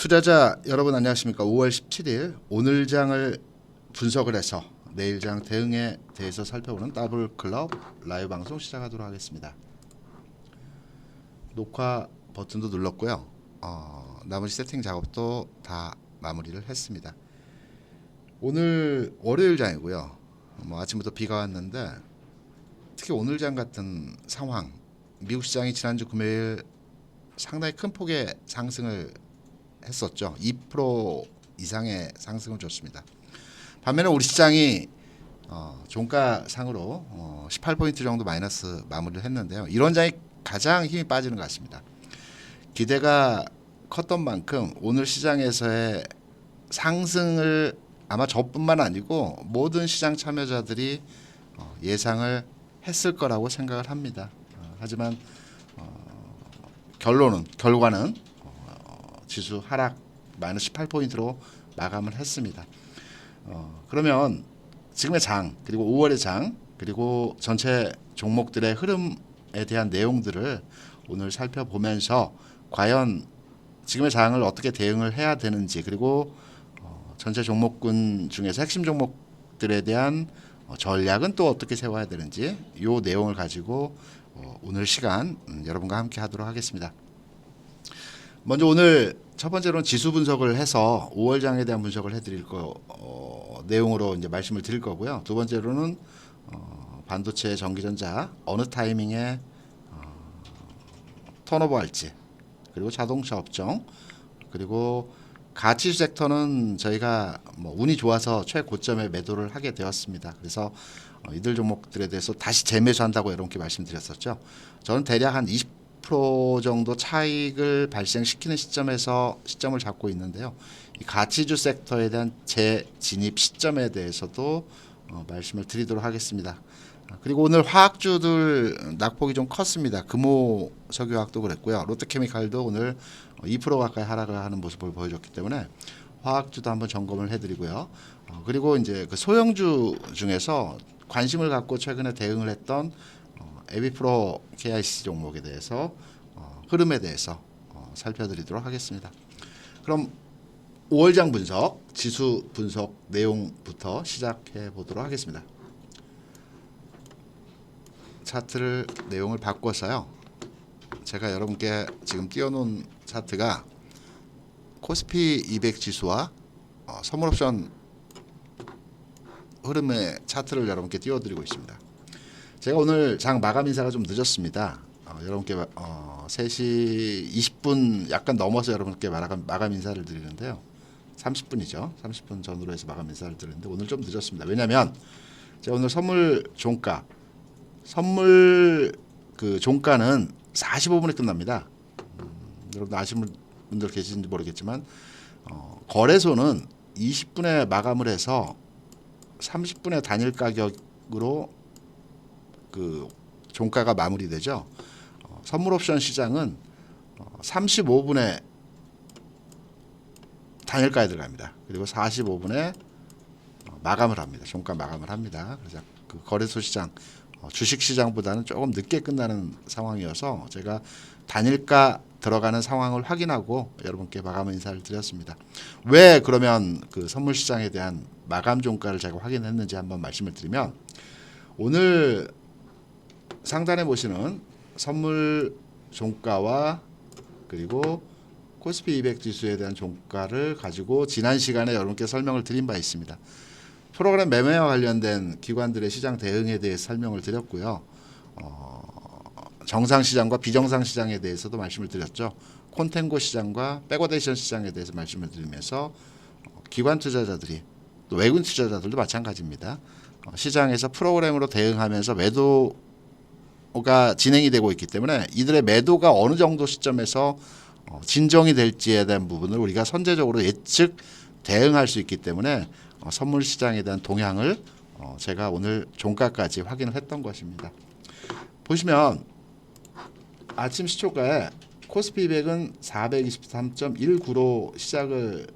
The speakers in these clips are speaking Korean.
투자자 여러분 안녕하십니까? 5월 17일 오늘 장을 분석을 해서 내일 장 대응에 대해서 살펴보는 더블클럽 라이브 방송 시작하도록 하겠습니다. 녹화 버튼도 눌렀고요. 나머지 세팅 작업도 다 마무리를 했습니다. 오늘 월요일 장이고요. 아침부터 비가 왔는데 특히 오늘 장 같은 상황, 미국 시장이 지난주 금요일 상당히 큰 폭의 상승을 했었죠. 2% 이상의 상승을 줬습니다. 반면에 우리 시장이 종가상으로 18포인트 정도 마이너스 마무리를 했는데요. 이런 장이 가장 힘이 빠지는 것 같습니다. 기대가 컸던 만큼 오늘 시장에서의 상승을 아마 저뿐만 아니고 모든 시장 참여자들이 예상을 했을 거라고 생각을 합니다. 하지만 결과는 지수 하락 마이너스 18포인트로 마감을 했습니다. 그러면 지금의 장 그리고 5월의 장 그리고 전체 종목들의 흐름에 대한 내용들을 오늘 살펴보면서 과연 지금의 장을 어떻게 대응을 해야 되는지 그리고 전체 종목군 중에서 핵심 종목들에 대한 전략은 또 어떻게 세워야 되는지 이 내용을 가지고 오늘 시간 여러분과 함께 하도록 하겠습니다. 먼저 오늘 첫 번째로는 지수 분석을 해서 5월 장에 대한 분석을 해드릴 내용으로 이제 말씀을 드릴 거고요. 두 번째로는 반도체, 전기전자 어느 타이밍에 턴오버할지 그리고 자동차 업종 그리고 가치주 섹터는 저희가 운이 좋아서 최고점에 매도를 하게 되었습니다. 그래서 이들 종목들에 대해서 다시 재매수한다고 여러분께 말씀드렸었죠. 저는 대략 한 20% 정도 차익을 발생시키는 시점을 잡고 있는데요. 이 가치주 섹터에 대한 재진입 시점에 대해서도 말씀을 드리도록 하겠습니다. 그리고 오늘 화학주들 낙폭이 좀 컸습니다. 금호 석유화학도 그랬고요. 롯데케미칼도 오늘 2% 가까이 하락을 하는 모습을 보여줬기 때문에 화학주도 한번 점검을 해드리고요. 그리고 이제 그 소형주 중에서 관심을 갖고 최근에 대응을 했던 에비프로 KIC 종목에 대해서 흐름에 대해서 살펴드리도록 하겠습니다. 그럼 5월장 분석, 지수 분석 내용부터 시작해 보도록 하겠습니다. 차트를 내용을 바꿔서요. 제가 여러분께 지금 띄워놓은 차트가 코스피 200 지수와 선물옵션 흐름의 차트를 여러분께 띄워드리고 있습니다. 제가 오늘 장 마감 인사가 좀 늦었습니다. 여러분께 3시 20분 약간 넘어서 여러분께 마감 인사를 드리는데요. 30분이죠. 30분 전후로 해서 마감 인사를 드리는데 오늘 좀 늦었습니다. 왜냐하면 제가 오늘 선물 그 종가는 45분에 끝납니다. 여러분 아시는 분들 계신지 모르겠지만 거래소는 20분에 마감을 해서 30분에 단일 가격으로 그 종가가 마무리되죠. 선물옵션 시장은 35분에 단일가에 들어갑니다. 그리고 45분에 마감을 합니다. 종가 마감을 합니다. 그래서 그 거래소 시장, 주식 시장보다는 조금 늦게 끝나는 상황이어서 제가 단일가 들어가는 상황을 확인하고 여러분께 마감 인사를 드렸습니다. 왜 그러면 그 선물 시장에 대한 마감 종가를 제가 확인했는지 한번 말씀을 드리면 오늘 상단에 보시는 선물 종가와 그리고 코스피 200 지수에 대한 종가를 가지고 지난 시간에 여러분께 설명을 드린 바 있습니다. 프로그램 매매와 관련된 기관들의 시장 대응에 대해서 설명을 드렸고요. 정상 시장과 비정상 시장에 대해서도 말씀을 드렸죠. 콘텐고 시장과 백워데이션 시장에 대해서 말씀을 드리면서 기관 투자자들이 또 외국인 투자자들도 마찬가지입니다. 시장에서 프로그램으로 대응하면서 매도가 진행이 되고 있기 때문에 이들의 매도가 어느 정도 시점에서 진정이 될지에 대한 부분을 우리가 선제적으로 예측 대응할 수 있기 때문에 선물 시장에 대한 동향을 제가 오늘 종가까지 확인을 했던 것입니다. 보시면 아침 시초가에 코스피 200은 423.19로 시작을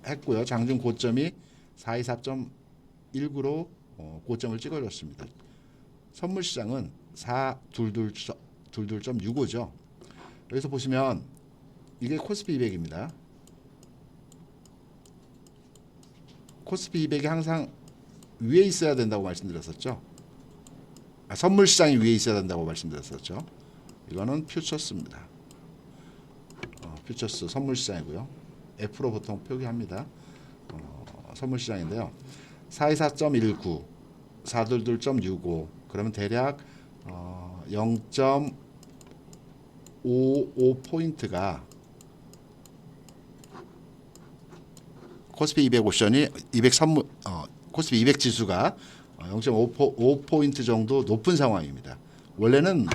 했고요. 장중 고점이 424.19로 고점을 찍어줬습니다. 선물 시장은 422.65죠. 여기서 보시면 이게 코스피 200입니다. 코스피 200이 항상 위에 있어야 된다고 말씀드렸었죠. 선물 시장이 위에 있어야 된다고 말씀드렸었죠. 이거는 퓨처스입니다. 퓨처스 선물 시장이고요. F로 보통 표기합니다. 선물 시장인데요. 424.19, 422.65 그러면 대략 0.55포인트가 코스피 200 옵션이 200 선물 코스피 200 지수가 0.5포인트 정도 높은 상황입니다. 원래는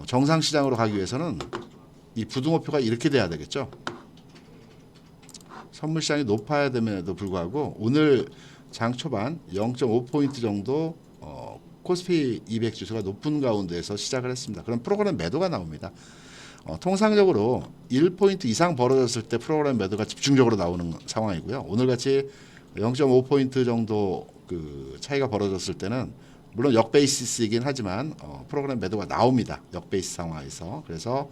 정상 시장으로 가기 위해서는 이 부등호표가 이렇게 돼야 되겠죠. 선물 시장이 높아야 됨에도 불구하고 오늘 장 초반 0.5포인트 정도 코스피 200 지수가 높은 가운데에서 시작을 했습니다. 그럼 프로그램 매도가 나옵니다. 통상적으로 1포인트 이상 벌어졌을 때 프로그램 매도가 집중적으로 나오는 상황이고요. 오늘같이 0.5포인트 정도 그 차이가 벌어졌을 때는 물론 역베이시스이긴 하지만 프로그램 매도가 나옵니다. 역베이스 상황에서. 그래서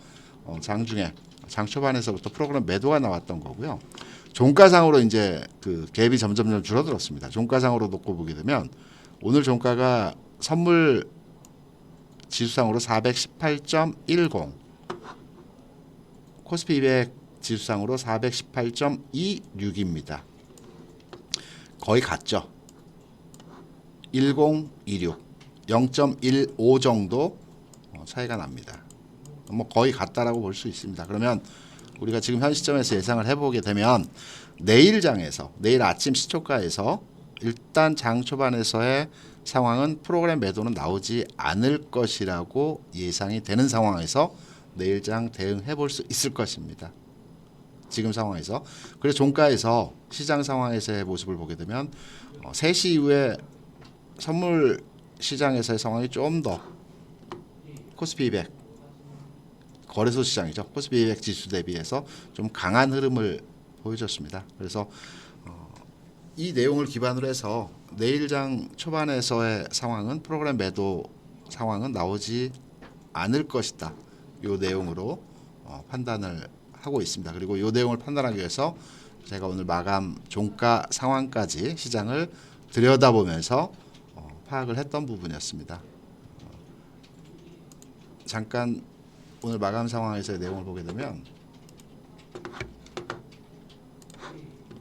장중에 장 초반에서부터 프로그램 매도가 나왔던 거고요. 종가상으로 이제 그 갭이 점점 줄어들었습니다. 종가상으로 놓고 보게 되면 오늘 종가가 선물 지수상으로 418.10, 코스피 200 지수상으로 418.26입니다. 거의 같죠. 1026, 0.15 정도 차이가 납니다. 뭐 거의 같다라고 볼 수 있습니다. 그러면 우리가 지금 현 시점에서 예상을 해보게 되면 내일 장에서 내일 아침 시초가에서 일단 장 초반에서의 상황은 프로그램 매도는 나오지 않을 것이라고 예상이 되는 상황에서 내일 장 대응해 볼 수 있을 것입니다. 지금 상황에서. 그래서 종가에서 시장 상황에서의 모습을 보게 되면 3시 이후에 선물 시장에서의 상황이 좀 더 코스피 200 거래소 시장이죠. 코스피 200 지수 대비해서 좀 강한 흐름을 보여줬습니다. 그래서 이 내용을 기반으로 해서 내일장 초반에서의 상황은 프로그램 매도 상황은 나오지 않을 것이다. 이 내용으로 판단을 하고 있습니다. 그리고 이 내용을 판단하기 위해서 제가 오늘 마감 종가 상황까지 시장을 들여다보면서 파악을 했던 부분이었습니다. 잠깐 오늘 마감 상황에서의 내용을 보게 되면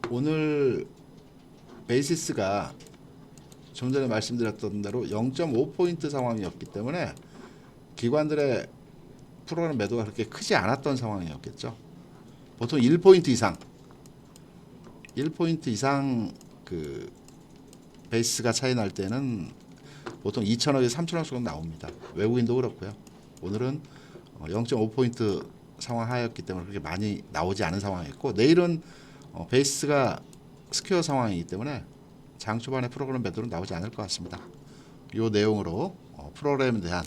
오늘 베이시스가 좀 전에 말씀드렸던 대로 0.5포인트 상황이었기 때문에 기관들의 프로그램 매도가 그렇게 크지 않았던 상황이었겠죠. 보통 1포인트 이상 그 베이스가 차이 날 때는 보통 2천억에서 3천억 정도 나옵니다. 외국인도 그렇고요. 오늘은 0.5포인트 상황 하였기 때문에 그렇게 많이 나오지 않은 상황이었고 내일은 베이스가 스퀘어 상황이기 때문에 장 초반에 프로그램 매도는 나오지 않을 것 같습니다. 이 내용으로 프로그램에 대한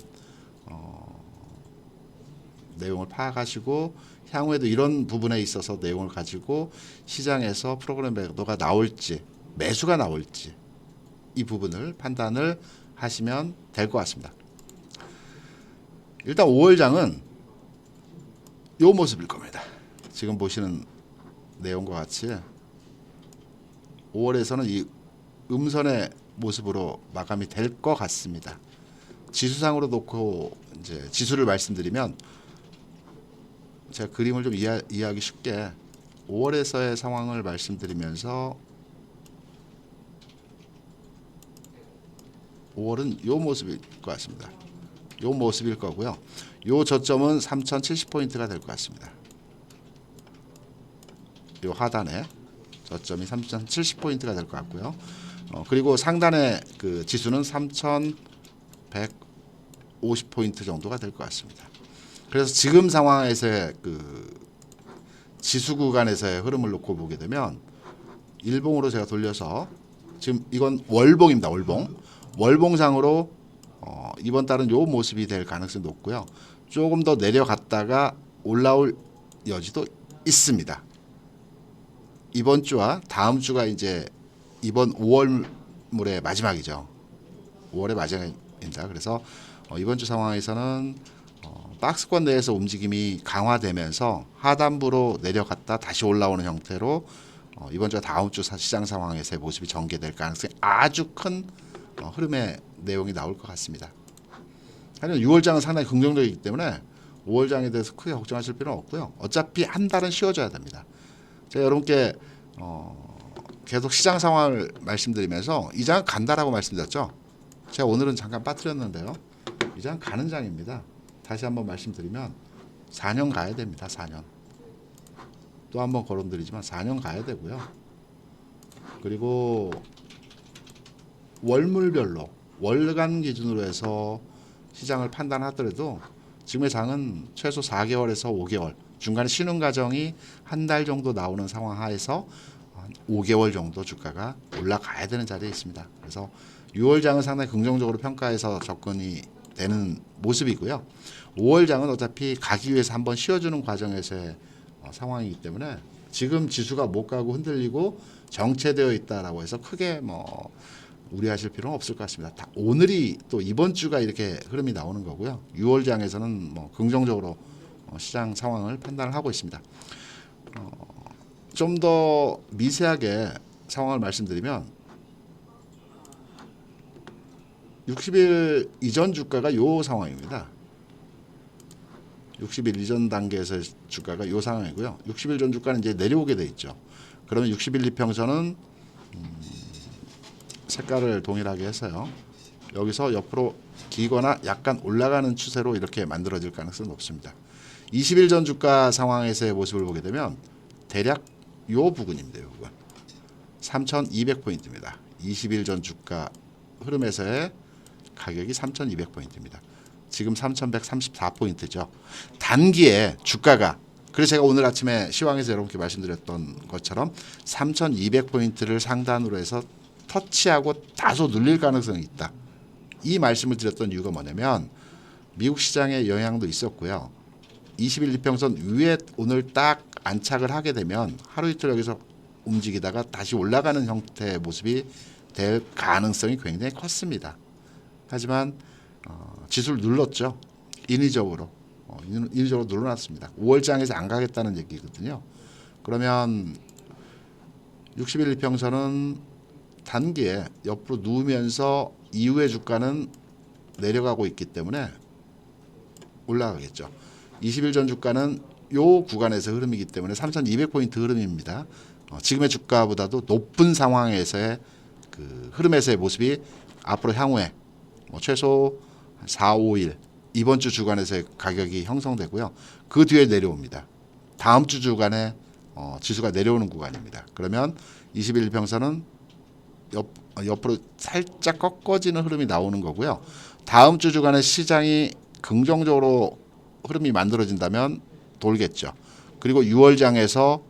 내용을 파악하시고 향후에도 이런 부분에 있어서 내용을 가지고 시장에서 프로그램 매도가 나올지 매수가 나올지 이 부분을 판단을 하시면 될 것 같습니다. 일단 5월장은 이 모습일 겁니다. 지금 보시는 내용과 같이 5월에서는 이 음선의 모습으로 마감이 될 것 같습니다. 지수상으로 놓고 이제 지수를 말씀드리면 제가 그림을 좀 이해하기 쉽게 5월에서의 상황을 말씀드리면서 5월은 이 모습일 것 같습니다. 이 모습일 거고요. 이 저점은 3070포인트가 될 것 같습니다. 이 하단에 저점이 3070포인트가 될 것 같고요. 그리고 상단의 그 지수는 3150포인트 정도가 될 것 같습니다. 그래서 지금 상황에서의 그 지수 구간에서의 흐름을 놓고 보게 되면 일봉으로 제가 돌려서 지금 이건 월봉입니다. 월봉상으로 이번 달은 요 모습이 될 가능성이 높고요. 조금 더 내려갔다가 올라올 여지도 있습니다. 이번 주와 다음 주가 이제 이번 5월물의 마지막이죠. 5월의 마지막입니다. 그래서 이번 주 상황에서는 박스권 내에서 움직임이 강화되면서 하단부로 내려갔다 다시 올라오는 형태로 이번 주와 다음 주 시장 상황에서의 모습이 전개될 가능성이 아주 큰 흐름의 내용이 나올 것 같습니다. 하지만 6월장은 상당히 긍정적이기 때문에 5월장에 대해서 크게 걱정하실 필요는 없고요. 어차피 한 달은 쉬어줘야 됩니다. 제가 여러분께 계속 시장 상황을 말씀드리면서 이 장은 간다라고 말씀드렸죠. 제가 오늘은 잠깐 빠뜨렸는데요. 이 장은 가는 장입니다. 다시 한번 말씀드리면 4년 가야 됩니다. 4년. 또 한번 거론드리지만 4년 가야 되고요. 그리고 월물별로 월간 기준으로 해서 시장을 판단하더라도 지금의 장은 최소 4개월에서 5개월 중간에 쉬는 과정이 한 달 정도 나오는 상황 하에서 한 5개월 정도 주가가 올라가야 되는 자리에 있습니다. 그래서 6월 장은 상당히 긍정적으로 평가해서 접근이 되는 모습이고요. 5월 장은 어차피 가기 위해서 한번 쉬어주는 과정에서의 상황이기 때문에 지금 지수가 못 가고 흔들리고 정체되어 있다라고 해서 크게 우려하실 필요는 없을 것 같습니다. 오늘이 또 이번 주가 이렇게 흐름이 나오는 거고요. 6월 장에서는 긍정적으로 시장 상황을 판단을 하고 있습니다. 좀 더 미세하게 상황을 말씀드리면 60일 이전 주가가 이 상황입니다. 60일 이전 단계에서 주가가 이 상황이고요. 60일 전 주가는 이제 내려오게 돼 있죠. 그러면 60일 이평선은 색깔을 동일하게 해서요. 여기서 옆으로 기거나 약간 올라가는 추세로 이렇게 만들어질 가능성이 높습니다. 20일 전 주가 상황에서의 모습을 보게 되면 대략 요 부근입니다. 요 부분. 3,200포인트입니다. 20일 전 주가 흐름에서의 가격이 3,200포인트입니다. 지금 3,134포인트죠. 단기에 주가가 그래서 제가 오늘 아침에 시황에서 여러분께 말씀드렸던 것처럼 3,200포인트를 상단으로 해서 터치하고 다소 눌릴 가능성이 있다. 이 말씀을 드렸던 이유가 뭐냐면 미국 시장의 영향도 있었고요. 20일 이평선 위에 오늘 딱 안착을 하게 되면 하루 이틀 여기서 움직이다가 다시 올라가는 형태의 모습이 될 가능성이 굉장히 컸습니다. 하지만 지수를 눌렀죠. 인위적으로 눌러놨습니다. 5월장에서 안 가겠다는 얘기거든요. 그러면 60일 이평선은 단기에 옆으로 누우면서 이후의 주가는 내려가고 있기 때문에 올라가겠죠. 20일 전 주가는 요 구간에서 흐름이기 때문에 3,200포인트 흐름입니다. 지금의 주가보다도 높은 상황에서의 그 흐름에서의 모습이 앞으로 향후에 최소 4, 5일 이번 주 주간에서의 가격이 형성되고요. 그 뒤에 내려옵니다. 다음 주 주간에 지수가 내려오는 구간입니다. 그러면 20일 평선은 옆으로 살짝 꺾어지는 흐름이 나오는 거고요. 다음 주 주간에 시장이 긍정적으로 흐름이 만들어진다면 돌겠죠. 그리고 6월장에서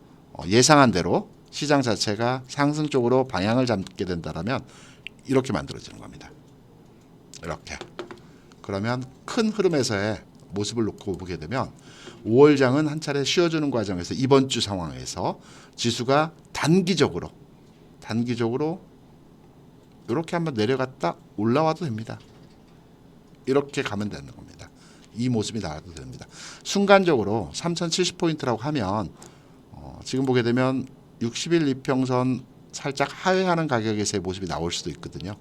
예상한 대로 시장 자체가 상승 쪽으로 방향을 잡게 된다면 이렇게 만들어지는 겁니다. 이렇게. 그러면 큰 흐름에서의 모습을 놓고 보게 되면 5월장은 한 차례 쉬어주는 과정에서 이번 주 상황에서 지수가 단기적으로 이렇게 한번 내려갔다 올라와도 됩니다. 이렇게 가면 되는 겁니다. 이 모습이 나와도 됩니다. 순간적으로 3,070포인트라고 하면 지금 보게 되면 60일 이평선 살짝 하회하는 가격에서의 모습이 나올 수도 있거든요.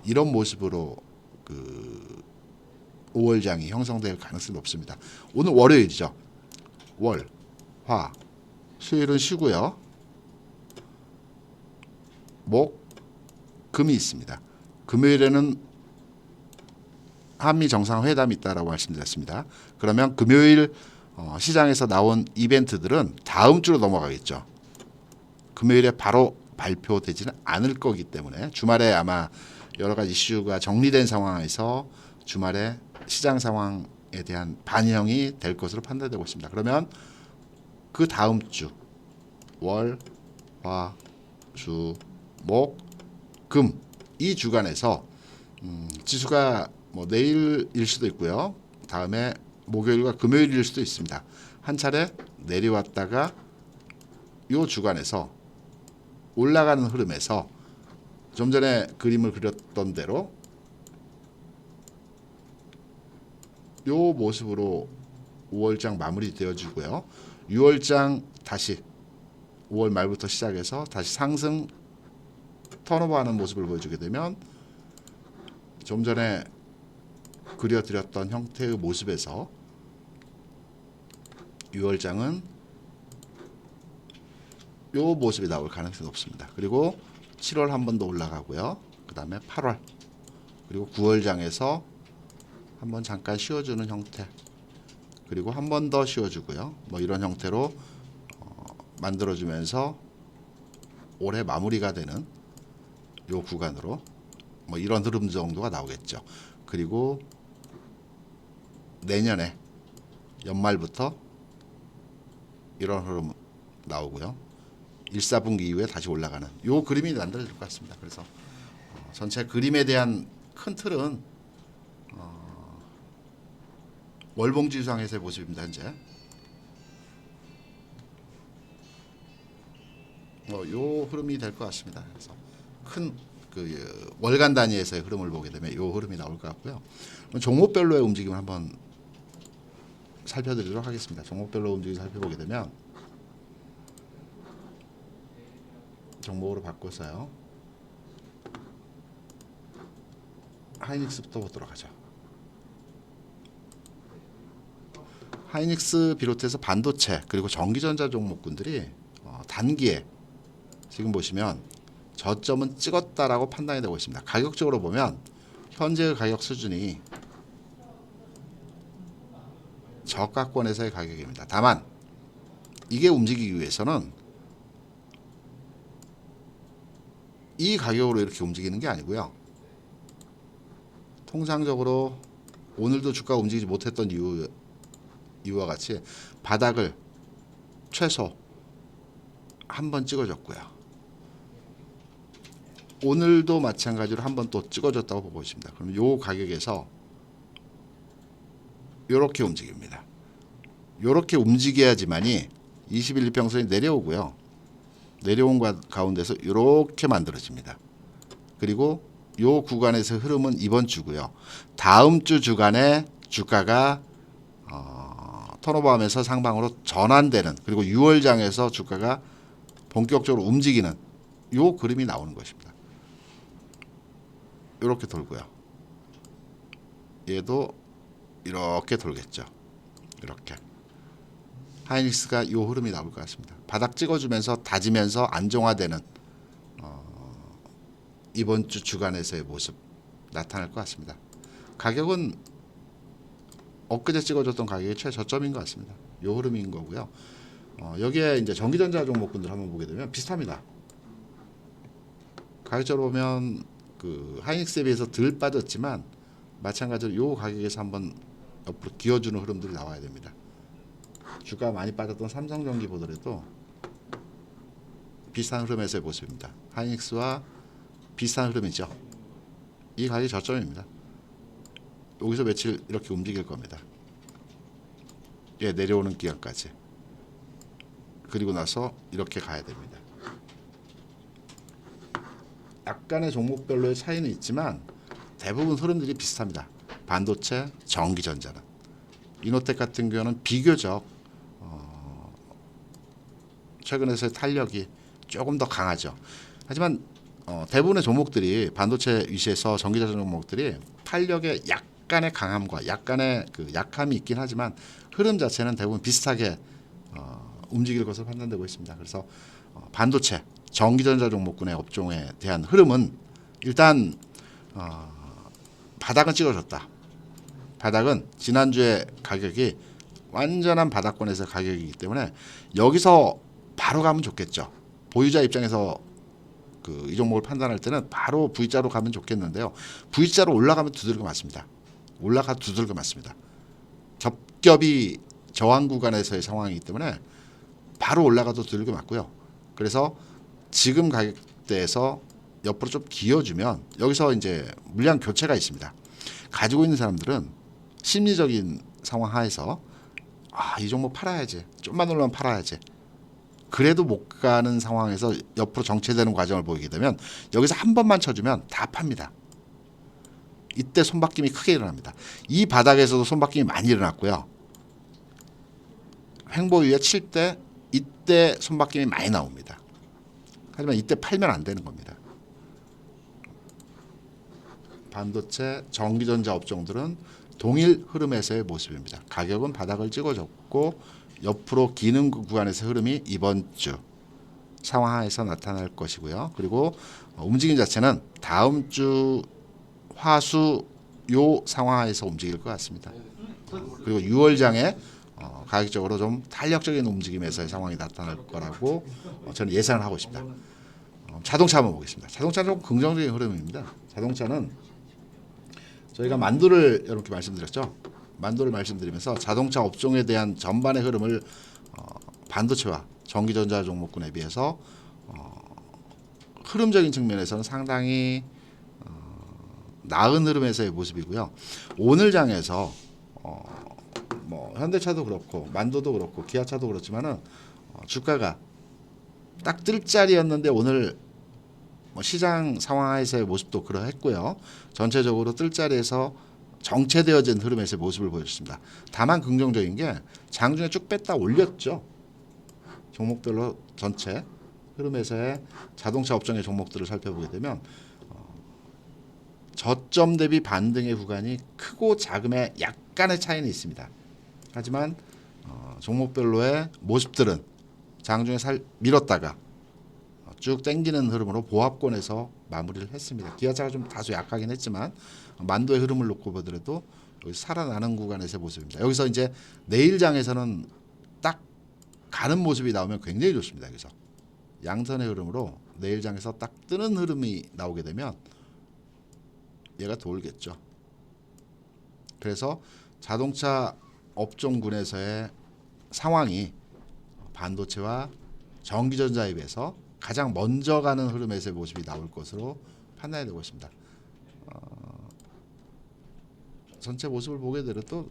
이런 모습으로 그 5월장이 형성될 가능성이 높습니다. 오늘 월요일이죠. 월, 화, 수요일은 쉬고요. 목, 금이 있습니다. 금요일에는 한미 정상회담이 있다라고 말씀드렸습니다. 그러면 금요일 시장에서 나온 이벤트들은 다음 주로 넘어가겠죠. 금요일에 바로 발표되지는 않을 거기 때문에 주말에 아마 여러 가지 이슈가 정리된 상황에서 주말에 시장 상황에 대한 반영이 될 것으로 판단되고 있습니다. 그러면 그 다음 주 월, 화, 수, 목, 금 이 주간에서 지수가 내일일 수도 있고요. 다음에 목요일과 금요일일 수도 있습니다. 한 차례 내려왔다가 이 주간에서 올라가는 흐름에서 좀 전에 그림을 그렸던 대로 이 모습으로 5월장 마무리되어지고요. 6월장 다시 5월 말부터 시작해서 다시 상승 턴오버하는 모습을 보여주게 되면 좀 전에 그려드렸던 형태의 모습에서 6월장은 이 모습이 나올 가능성이 높습니다. 그리고 7월 한 번 더 올라가고요. 그 다음에 8월 그리고 9월장에서 한번 잠깐 쉬어주는 형태, 그리고 한 번 더 쉬어주고요. 뭐 이런 형태로 만들어주면서 올해 마무리가 되는 요 구간으로 뭐 이런 흐름 정도가 나오겠죠. 그리고 내년에 연말부터 이런 흐름 나오고요. 1, 4분기 이후에 다시 올라가는 요 그림이 만들어질 것 같습니다. 그래서 전체 그림에 대한 큰 틀은 월봉지수상에서의 모습입니다. 현재 요 흐름이 될 것 같습니다. 그래서 큰 그 월간 단위에서의 흐름을 보게 되면 요 흐름이 나올 것 같고요. 종목별로의 움직임을 한번 살펴드리도록 하겠습니다. 종목별로 움직임을 살펴보게 되면 종목으로 바꿔서요. 하이닉스부터 보도록 하죠. 하이닉스 비롯해서 반도체 그리고 전기전자 종목군들이 단기에 지금 보시면 저점은 찍었다라고 판단이 되고 있습니다. 가격적으로 보면 현재의 가격 수준이 저가권에서의 가격입니다. 다만 이게 움직이기 위해서는 이 가격으로 이렇게 움직이는 게 아니고요. 통상적으로 오늘도 주가가 움직이지 못했던 이유와 같이 바닥을 최소 한 번 찍어줬고요. 오늘도 마찬가지로 한 번 또 찍어줬다고 보고 있습니다. 그럼 요 가격에서 요렇게 움직입니다. 요렇게 움직여야지만이 21일 평선이 내려오고요. 내려온 가운데서 이렇게 만들어집니다. 그리고 요 구간에서 흐름은 이번 주고요. 다음 주 주간에 주가가 턴오버하면서 상방으로 전환되는, 그리고 6월장에서 주가가 본격적으로 움직이는 요 그림이 나오는 것입니다. 이렇게 돌고요. 얘도 이렇게 돌겠죠. 이렇게 하이닉스가 요 흐름이 나올 것 같습니다. 바닥 찍어주면서 다지면서 안정화되는 이번 주 주간에서의 모습 나타날 것 같습니다. 가격은 엊그제 찍어줬던 가격이 최저점인 것 같습니다. 요 흐름인 거고요. 여기에 이제 전기전자 종목군들 한번 보게 되면 비슷합니다. 가격적으로 보면 그 하이닉스에 비해서 덜 빠졌지만 마찬가지로 요 가격에서 한번 옆으로 기어주는 흐름들이 나와야 됩니다. 주가 많이 빠졌던 삼성전기 보더라도 비슷한 흐름에서의 모습입니다. 하이닉스와 비슷한 흐름이죠. 이 가격이 저점입니다. 여기서 며칠 이렇게 움직일 겁니다. 예, 내려오는 기간까지. 그리고 나서 이렇게 가야 됩니다. 약간의 종목별로의 차이는 있지만 대부분 흐름들이 비슷합니다. 반도체, 전기전자는. 이노텍 같은 경우는 비교적 최근에서의 탄력이 조금 더 강하죠. 하지만 대부분의 종목들이 반도체 위시에서 전기전자 종목들이 탄력의 약간의 강함과 약간의 그 약함이 있긴 하지만 흐름 자체는 대부분 비슷하게 움직일 것으로 판단되고 있습니다. 그래서 반도체, 전기전자 종목군의 업종에 대한 흐름은 일단 바닥은 찍어줬다. 바닥은 지난주에 가격이 완전한 바닥권에서 가격이기 때문에 여기서 바로 가면 좋겠죠. 보유자 입장에서 이 종목을 판단할 때는 바로 V자로 가면 좋겠는데요. V자로 올라가면 두들겨 맞습니다. 올라가 두들겨 맞습니다. 겹겹이 저항 구간에서의 상황이기 때문에 바로 올라가도 두들겨 맞고요. 그래서 지금 가격대에서 옆으로 좀 기어주면 여기서 이제 물량 교체가 있습니다. 가지고 있는 사람들은 심리적인 상황 하에서 이 종목 팔아야지, 좀만 올라면 팔아야지, 그래도 못 가는 상황에서 옆으로 정체되는 과정을 보이게 되면 여기서 한 번만 쳐주면 다 팝니다. 이때 손바뀜이 크게 일어납니다. 이 바닥에서도 손바뀜이 많이 일어났고요. 횡보 위에 칠 때 이때 손바뀜이 많이 나옵니다. 하지만 이때 팔면 안 되는 겁니다. 반도체, 전기전자 업종들은 동일 흐름에서의 모습입니다. 가격은 바닥을 찍어줬고 옆으로 기는 구간에서 흐름이 이번 주 상황 하에서 나타날 것이고요. 그리고 움직임 자체는 다음 주 화수 요 상황 하에서 움직일 것 같습니다. 그리고 6월장에 가격적으로 좀 탄력적인 움직임에서의 상황이 나타날 거라고 저는 예상을 하고 있습니다. 자동차 한번 보겠습니다. 자동차는 좀 긍정적인 흐름입니다. 자동차는 저희가 만두를 여러분께 말씀드렸죠. 만두를 말씀드리면서 자동차 업종에 대한 전반의 흐름을 반도체와 전기전자 종목군에 비해서 흐름적인 측면에서는 상당히 나은 흐름에서의 모습이고요. 오늘 장에서 뭐 현대차도 그렇고 만도도 그렇고 기아차도 그렇지만은 주가가 딱 뜰 자리였는데 오늘 뭐 시장 상황에서의 모습도 그러했고요. 전체적으로 뜰 자리에서 정체되어진 흐름에서의 모습을 보여줬습니다. 다만 긍정적인 게 장중에 쭉 뺐다 올렸죠. 종목별로 전체 흐름에서의 자동차 업종의 종목들을 살펴보게 되면 저점 대비 반등의 구간이 크고 작음의 약간의 차이는 있습니다. 하지만 종목별로의 모습들은 장중에 밀었다가 쭉 당기는 흐름으로 보합권에서 마무리를 했습니다. 기아차가 좀 다소 약하긴 했지만 만도의 흐름을 놓고 보더라도 여기 살아나는 구간에서의 모습입니다. 여기서 이제 내일장에서는 딱 가는 모습이 나오면 굉장히 좋습니다. 여기서 양선의 흐름으로 내일장에서 딱 뜨는 흐름이 나오게 되면 얘가 돌겠죠. 그래서 자동차 업종군에서의 상황이 반도체와 전기전자에 비해서 가장 먼저 가는 흐름에서의 모습이 나올 것으로 판단이 되고 있습니다. 전체 모습을 보게 되도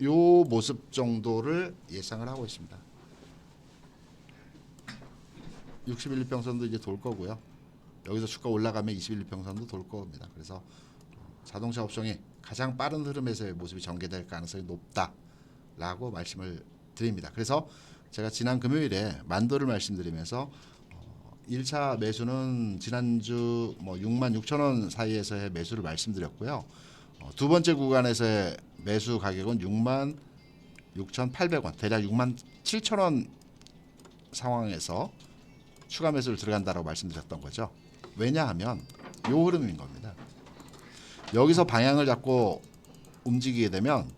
이 모습 정도를 예상을 하고 있습니다. 61일평선도 이제 돌 거고요. 여기서 주가 올라가면 21일평선도 돌 겁니다. 그래서 자동차 업종이 가장 빠른 흐름에서의 모습이 전개될 가능성이 높다라고 말씀을 드립니다. 그래서 제가 지난 금요일에 만도를 말씀드리면서 1차 매수는 지난주 뭐 66,000원 사이에서의 매수를 말씀드렸고요. 두 번째 구간에서의 매수 가격은 66,800원, 대략 67,000원 상황에서 추가 매수를 들어간다라고 말씀드렸던 거죠. 왜냐하면 이 흐름인 겁니다. 여기서 방향을 잡고 움직이게 되면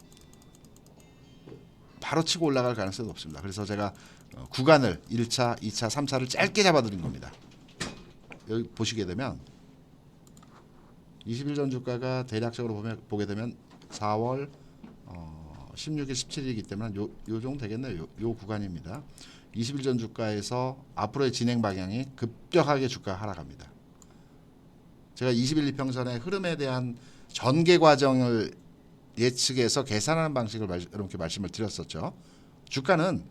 바로 치고 올라갈 가능성이 높습니다. 그래서 제가 구간을 1차, 2차, 3차를 짧게 잡아드린 겁니다. 여기 보시게 되면 20일 전 주가가 대략적으로 보게 되면 4월 16일, 17일이기 때문에 요 정도 되겠네요. 요 구간입니다. 20일 전 주가에서 앞으로의 진행 방향이 급격하게 주가가 하락합니다. 제가 21일 이평선의 흐름에 대한 전개 과정을 예측해서 계산하는 방식을 여러분께 말씀을 드렸었죠. 주가는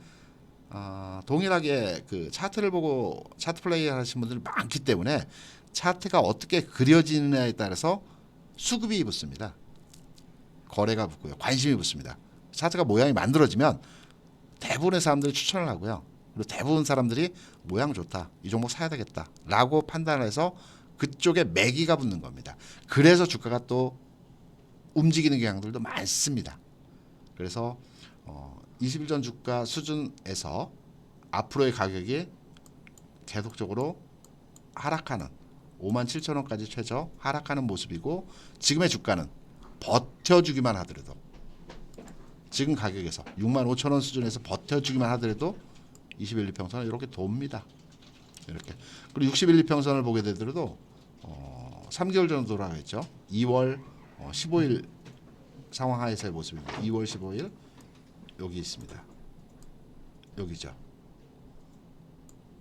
동일하게 그 차트를 보고 차트 플레이 하시는 분들이 많기 때문에 차트가 어떻게 그려지느냐에 따라서 수급이 붙습니다. 거래가 붙고요. 관심이 붙습니다. 차트가 모양이 만들어지면 대부분의 사람들이 추천을 하고요. 그리고 대부분 사람들이 모양 좋다. 이 종목 사야 되겠다. 라고 판단을 해서 그쪽에 매기가 붙는 겁니다. 그래서 주가가 또 움직이는 경향들도 많습니다. 그래서 20일 전 주가 수준에서 앞으로의 가격이 계속적으로 하락하는 57,000원까지 최저 하락하는 모습이고 지금의 주가는 버텨주기만 하더라도 지금 가격에서 65,000원 수준에서 버텨주기만 하더라도 21일 이평선은 이렇게 돕니다. 이렇게. 그리고 61일 이평선을 보게 되더라도 3개월 전으로 돌아가겠죠. 2월 15일 상황 하에서의 모습입니다. 2월 15일 여기 있습니다. 여기죠.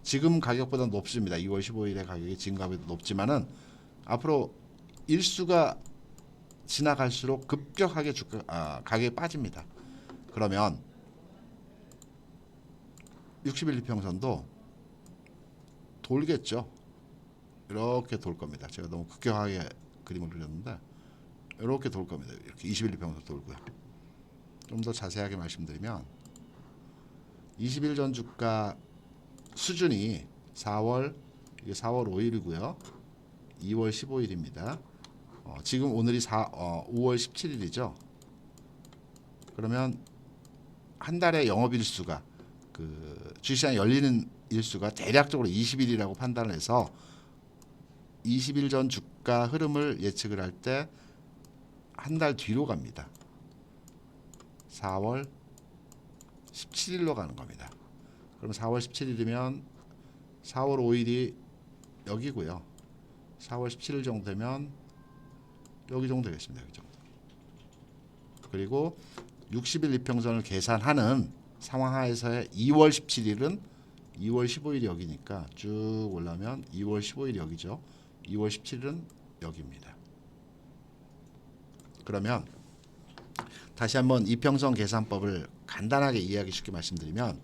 지금 가격보다 높습니다. 2월 15일의 가격이 지금 가격보다 높지만은 앞으로 일수가 지나갈수록 급격하게 가격이 빠집니다. 그러면 60일 이평선도 돌겠죠. 이렇게 돌 겁니다. 제가 너무 급격하게 그림을 그렸는데 이렇게 돌 겁니다. 이렇게 21일 이평선 돌고요. 좀 더 자세하게 말씀드리면 20일 전 주가 수준이 4월 이게 4월 5일이고요. 2월 15일입니다. 지금 오늘이 5월 17일이죠. 그러면 한 달에 영업일수가 그 주시장 열리는 일수가 대략적으로 20일이라고 판단을 해서 20일 전 주가 흐름을 예측을 할 때 한 달 뒤로 갑니다. 4월 17일로 가는 겁니다. 그럼 4월 17일이면 4월 5일이 여기고요. 4월 17일 정도 되면 여기 정도 되겠습니다. 여기 정도. 그리고 60일 이평선을 계산하는 상황 하에서의 2월 17일은 2월 15일이 여기니까 쭉 올라면 2월 15일이 여기죠. 2월 17일은 여기입니다. 그러면 다시 한번 이평선 계산법을 간단하게 이해하기 쉽게 말씀드리면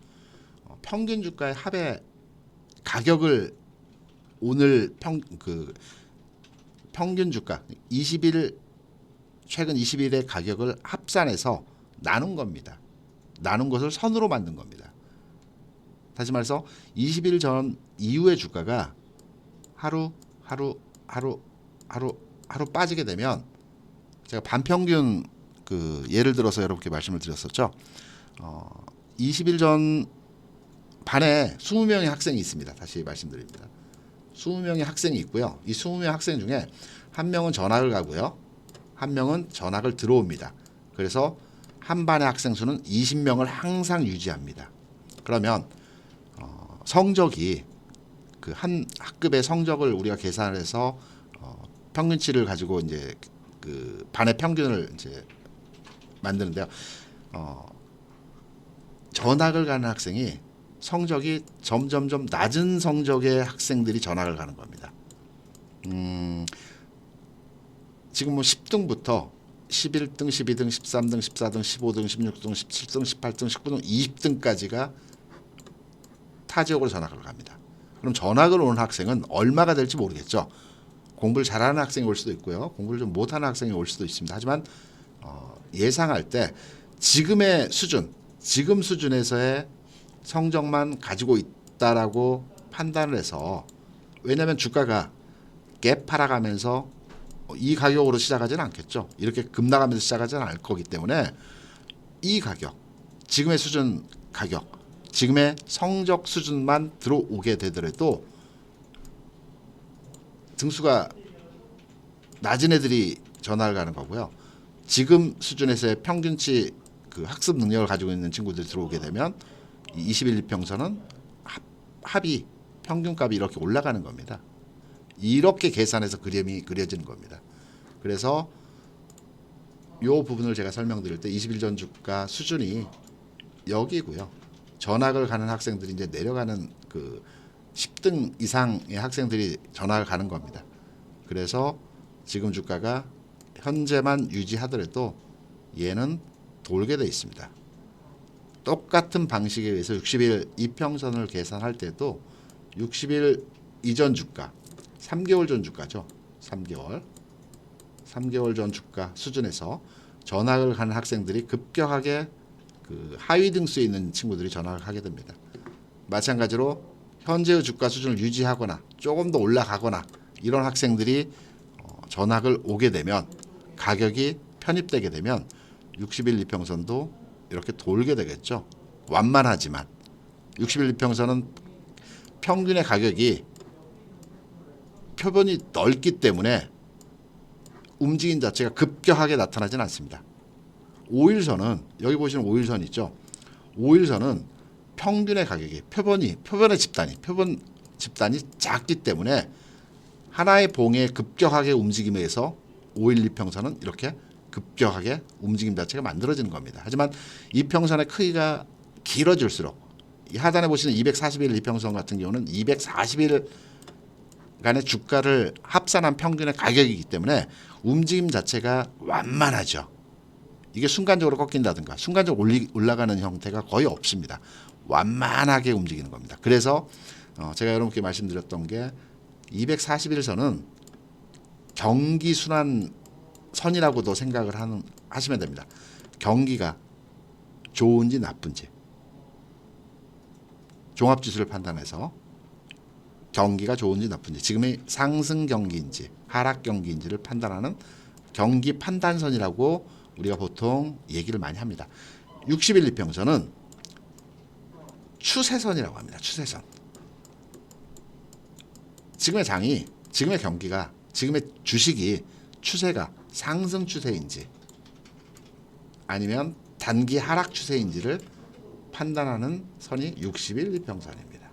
평균 주가의 합의 가격을 오늘 평균 주가 20일 최근 20일의 가격을 합산해서 나눈 겁니다. 나눈 것을 선으로 만든 겁니다. 다시 말해서 20일 전 이후의 주가가 하루 빠지게 되면 제가 반평균 그 예를 들어서 여러분께 말씀을 드렸었죠. 20일 전 반에 20명의 학생이 있습니다. 다시 말씀드립니다. 20명의 학생이 있고요. 이 20명 학생 중에 한 명은 전학을 가고요. 한 명은 전학을 들어옵니다. 그래서 한 반의 학생 수는 20명을 항상 유지합니다. 그러면 성적이 그 한 학급의 성적을 우리가 계산해서 평균치를 가지고 이제 그 반의 평균을 이제 만드는데요. 전학을 가는 학생이 성적이 점점점 낮은 성적의 학생들이 전학을 가는 겁니다. 지금 뭐 10등부터 11등, 12등, 13등, 14등, 15등, 16등, 17등, 18등, 19등, 20등까지가 타 지역으로 전학을 갑니다. 그럼 전학을 오는 학생은 얼마가 될지 모르겠죠. 공부를 잘하는 학생이 올 수도 있고요. 공부를 좀 못하는 학생이 올 수도 있습니다. 하지만 예상할 때 지금의 수준, 지금 수준에서의 성적만 가지고 있다라고 판단을 해서 왜냐하면 주가가 갭 팔아가면서 이 가격으로 시작하지는 않겠죠. 이렇게 급나가면서 시작하지는 않을 거기 때문에 이 가격, 지금의 수준 가격, 지금의 성적 수준만 들어오게 되더라도 등수가 낮은 애들이 전학을 가는 거고요. 지금 수준에서의 평균치 그 학습 능력을 가지고 있는 친구들이 들어오게 되면 21 이평선은 합이 평균값이 이렇게 올라가는 겁니다. 이렇게 계산해서 그림이 그려지는 겁니다. 그래서 이 부분을 제가 설명드릴 때 20일 전 주가 수준이 여기고요. 전학을 가는 학생들이 이제 내려가는 그 10등 이상의 학생들이 전학을 가는 겁니다. 그래서 지금 주가가 현재만 유지하더라도 얘는 돌게 돼 있습니다. 똑같은 방식에 의해서 60일 이평선을 계산할 때도 60일 이전 주가 3개월 전 주가죠. 3개월 전 주가 수준에서 전학을 가는 학생들이 급격하게 그 하위 등수에 있는 친구들이 전학을 하게 됩니다. 마찬가지로 현재의 주가 수준을 유지하거나 조금 더 올라가거나 이런 학생들이 전학을 오게 되면 가격이 편입되게 되면 60일 이평선도 이렇게 돌게 되겠죠. 완만하지만 60일 이평선은 평균의 가격이 표본이 넓기 때문에 움직임 자체가 급격하게 나타나지는 않습니다. 5일선은 여기 보시는 5일선 있죠. 5일선은 평균의 가격이 표본 집단이 작기 때문에 하나의 봉의 급격하게 움직임에 의해서 5일 이평선은 이렇게 급격하게 움직임 자체가 만들어지는 겁니다. 하지만 이평선의 크기가 길어질수록 이 하단에 보시는 240일 이평선 같은 경우는 240일 간의 주가를 합산한 평균의 가격이기 때문에 움직임 자체가 완만하죠. 이게 순간적으로 꺾인다든가 순간적으로 올라가는 형태가 거의 없습니다. 완만하게 움직이는 겁니다. 그래서 제가 여러분께 말씀드렸던 게 241선은 경기순환 선이라고도 생각을 하시면 됩니다. 경기가 좋은지 나쁜지 종합지수를 판단해서 경기가 좋은지 나쁜지, 지금의 상승 경기인지 하락 경기인지를 판단하는 경기 판단선이라고 우리가 보통 얘기를 많이 합니다. 60일 이평선은 추세선이라고 합니다. 추세선. 지금의 장이, 지금의 경기가, 지금의 주식이 추세가 상승 추세인지 아니면 단기 하락 추세인지를 판단하는 선이 60일 이평선입니다.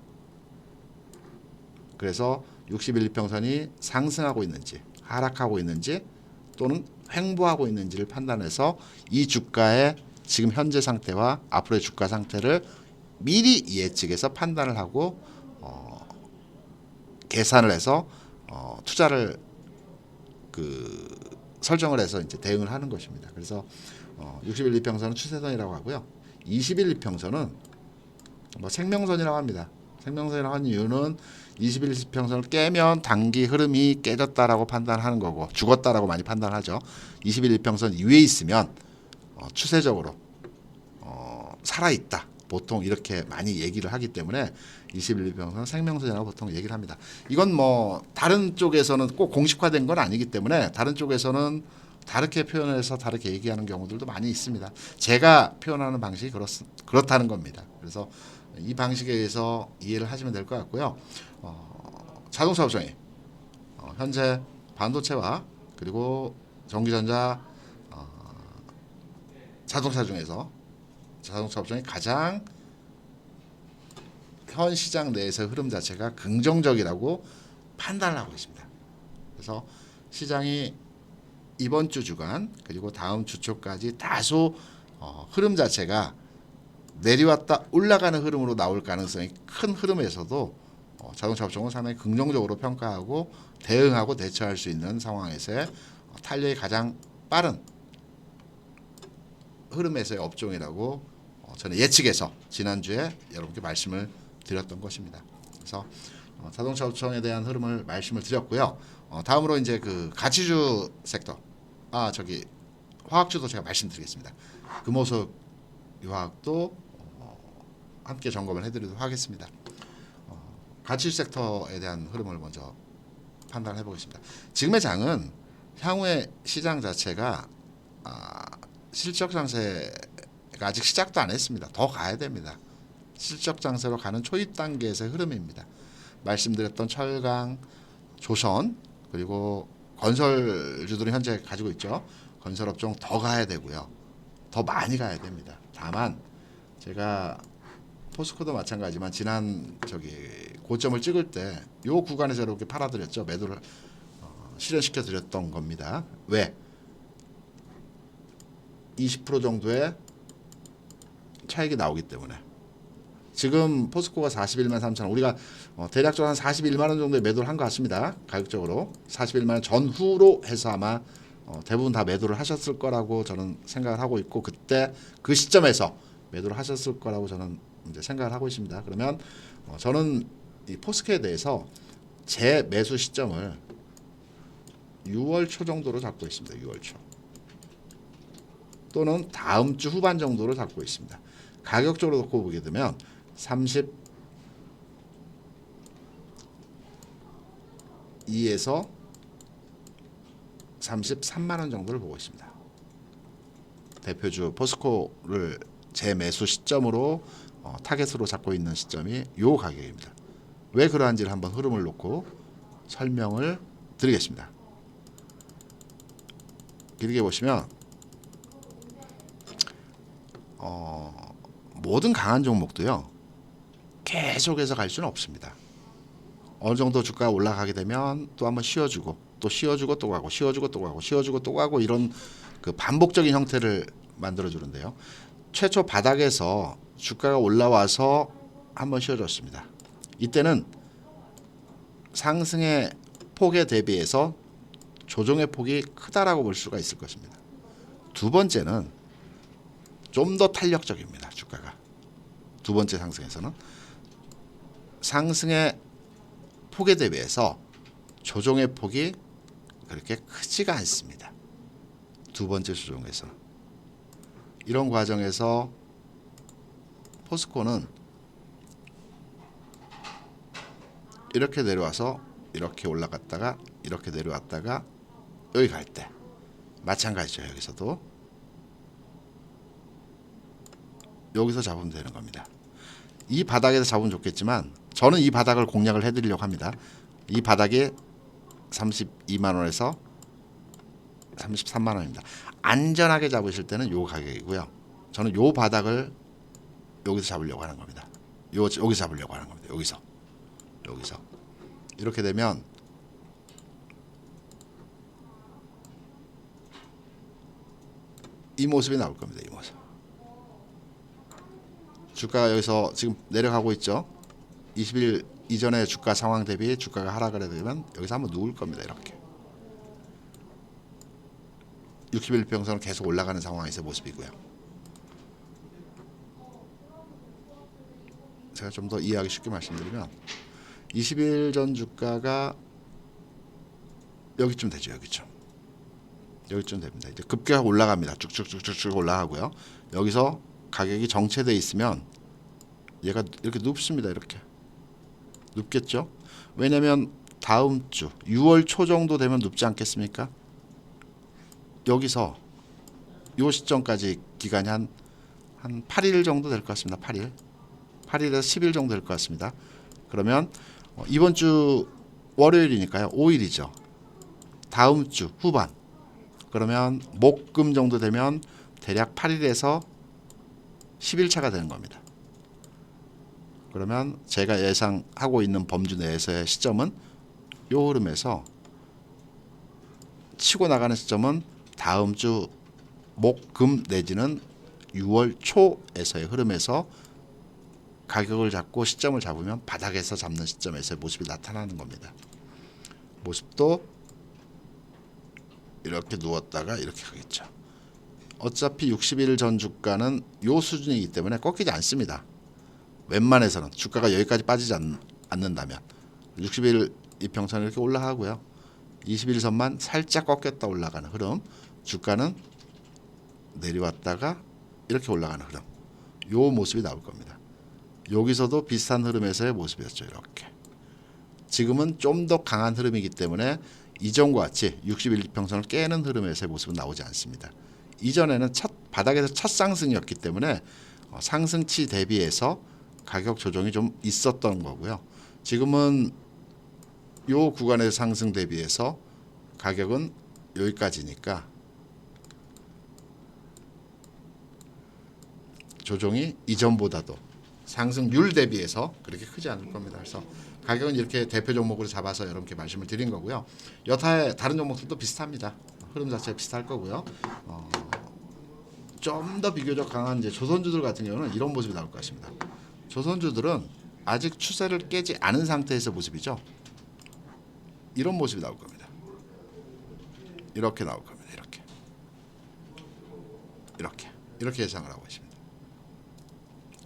그래서 60일 이평선이 상승하고 있는지 하락하고 있는지 또는 횡보하고 있는지를 판단해서 이 주가의 지금 현재 상태와 앞으로의 주가 상태를 미리 예측해서 판단을 하고 계산을 해서 투자를 설정을 해서 이제 대응을 하는 것입니다. 그래서 60일 이평선은 추세선이라고 하고요. 20일 이평선은 뭐 생명선이라고 합니다. 생명선이라고 하는 이유는 21일 이평선을 깨면 단기 흐름이 깨졌다라고 판단하는 거고 죽었다라고 많이 판단하죠. 21일 이평선 위에 있으면 추세적으로 살아있다. 보통 이렇게 많이 얘기를 하기 때문에 21일 이평선은 생명선이라고 보통 얘기를 합니다. 이건 뭐 다른 쪽에서는 꼭 공식화된 건 아니기 때문에 다른 쪽에서는 다르게 표현해서 다르게 얘기하는 경우들도 많이 있습니다. 제가 표현하는 방식이 그렇다는 겁니다. 그래서 이 방식에 의해서 이해를 하시면 될 것 같고요. 자동차 업종이 현재 반도체와 그리고 전기전자 자동차 중에서 자동차 업종이 가장 현 시장 내에서 흐름 자체가 긍정적이라고 판단을 하고 있습니다. 그래서 시장이 이번 주 주간 그리고 다음 주 초까지 다소 흐름 자체가 내려왔다 올라가는 흐름으로 나올 가능성이 큰 흐름에서도 자동차 업종은 상당히 긍정적으로 평가하고 대응하고 대처할 수 있는 상황에서의 탄력이 가장 빠른 흐름에서의 업종이라고 저는 예측해서 지난주에 여러분께 말씀을 드렸던 것입니다. 그래서 자동차 업종에 대한 흐름을 말씀을 드렸고요. 다음으로 이제 그 가치주 섹터, 화학주도 제가 말씀드리겠습니다. 금호석 유화학도 함께 점검을 해드리도록 하겠습니다. 가치주 섹터에 대한 흐름을 먼저 판단해 보겠습니다. 지금의 장은 향후의 시장 자체가 실적 장세가 아직 시작도 안 했습니다. 더 가야 됩니다. 실적 장세로 가는 초입 단계에서의 흐름입니다. 말씀드렸던 철강, 조선 그리고 건설주들은 현재 가지고 있죠. 건설업종 더 가야 되고요. 더 많이 가야 됩니다. 다만 제가 포스코도 마찬가지지만 지난 고점을 찍을 때 이 구간에서 이렇게 팔아드렸죠. 매도를 실현시켜 드렸던 겁니다. 왜? 20% 정도의 차익이 나오기 때문에. 지금 포스코가 41만 3천 원, 우리가 대략적으로 한 41만 원 정도의 매도를 한 것 같습니다. 가격적으로 41만 원 전후로 해서 아마 대부분 다 매도를 하셨을 거라고 저는 생각을 하고 있고, 그때 그 시점에서 매도를 하셨을 거라고 저는 이제 생각을 하고 있습니다. 그러면 저는 이 포스코에 대해서 제 매수 시점을 6월 초 정도로 잡고 있습니다. 6월 초 또는 다음 주 후반 정도로 잡고 있습니다. 가격적으로 놓고 보게 되면 32에서 33만 원 정도를 보고 있습니다. 대표주 포스코를 제 매수 시점으로 타겟으로 잡고 있는 시점이 요 가격입니다. 왜 그러한지를 한번 흐름을 놓고 설명을 드리겠습니다. 길게 보시면 모든 강한 종목도요 계속해서 갈 수는 없습니다. 어느 정도 주가가 올라가게 되면 또 한번 쉬어주고 또 쉬어주고 또 가고 쉬어주고 또 가고 쉬어주고 또 가고 이런 그 반복적인 형태를 만들어 주는데요. 최초 바닥에서 주가가 올라와서 한번 쉬어줬습니다. 이때는 상승의 폭에 대비해서 조정의 폭이 크다라고 볼 수가 있을 것입니다. 두 번째는 좀 더 탄력적입니다. 주가가 두 번째 상승에서는 상승의 폭에 대비해서 조정의 폭이 그렇게 크지가 않습니다. 두 번째 조정에서는. 이런 과정에서 포스코는 이렇게 내려와서 이렇게 올라갔다가 이렇게 내려왔다가 여기 갈 때 마찬가지죠. 여기서도 여기서 잡으면 되는 겁니다. 이 바닥에서 잡으면 좋겠지만 저는 이 바닥을 공략을 해드리려고 합니다. 이 바닥이 32만 원에서 33만 원입니다. 안전하게 잡으실 때는 요 가격이고요. 저는 요 바닥을 여기서 잡으려고 하는 겁니다. 여기서 잡으려고 하는 겁니다. 여기서 이렇게 되면 이 모습이 나올 겁니다. 이 모습. 주가가 여기서 지금 내려가고 있죠. 20일 이전의 주가 상황 대비 주가가 하락을 하게 되면 여기서 한번 누울 겁니다. 이렇게 61평선은 계속 올라가는 상황에서 모습이고요. 제가 좀 더 이해하기 쉽게 말씀드리면 20일 전 주가가 여기쯤 되죠. 여기쯤 됩니다. 이제 급격하게 올라갑니다. 쭉쭉쭉쭉 올라가고요. 여기서 가격이 정체되어 있으면 얘가 이렇게 눕습니다. 이렇게 눕겠죠. 왜냐하면 다음 주 6월 초 정도 되면 눕지 않겠습니까? 여기서 이 시점까지 기간이 한 8일 정도 될 것 같습니다. 8일에서 10일 정도 될 것 같습니다. 그러면 이번 주 월요일이니까요. 5일이죠. 다음 주 후반 그러면 목금 정도 되면 대략 8일에서 10일 차가 되는 겁니다. 그러면 제가 예상하고 있는 범주 내에서의 시점은 요 흐름에서 치고 나가는 시점은 다음 주 목금 내지는 6월 초에서의 흐름에서 가격을 잡고 시점을 잡으면 바닥에서 잡는 시점에서의 모습이 나타나는 겁니다. 모습도 이렇게 누웠다가 이렇게 가겠죠. 어차피 60일 전 주가는 요 수준이기 때문에 꺾이지 않습니다. 웬만해서는 주가가 여기까지 빠지지 않는다면 60일 이평선이 이렇게 올라가고요. 21선만 살짝 꺾였다 올라가는 흐름, 주가는 내려왔다가 이렇게 올라가는 흐름, 요 모습이 나올 겁니다. 여기서도 비슷한 흐름에서의 모습이었죠. 이렇게 지금은 좀 더 강한 흐름이기 때문에 이전과 같이 60일 이평선을 깨는 흐름에서의 모습은 나오지 않습니다. 이전에는 바닥에서 첫 상승이었기 때문에 상승치 대비해서 가격 조정이 좀 있었던 거고요. 지금은 요 구간의 상승 대비해서 가격은 여기까지니까 조정이 이전보다도 상승률 대비해서 그렇게 크지 않을 겁니다. 그래서 가격은 이렇게 대표 종목으로 잡아서 여러분께 말씀을 드린 거고요. 여타의 다른 종목들도 비슷합니다. 흐름 자체가 비슷할 거고요. 좀 더 비교적 강한 이제 조선주들 같은 경우는 이런 모습이 나올 것 같습니다. 조선주들은 아직 추세를 깨지 않은 상태에서 모습이죠. 이런 모습이 나올 겁니다. 이렇게 나올 겁니다. 이렇게 예상을 하고 있습니다.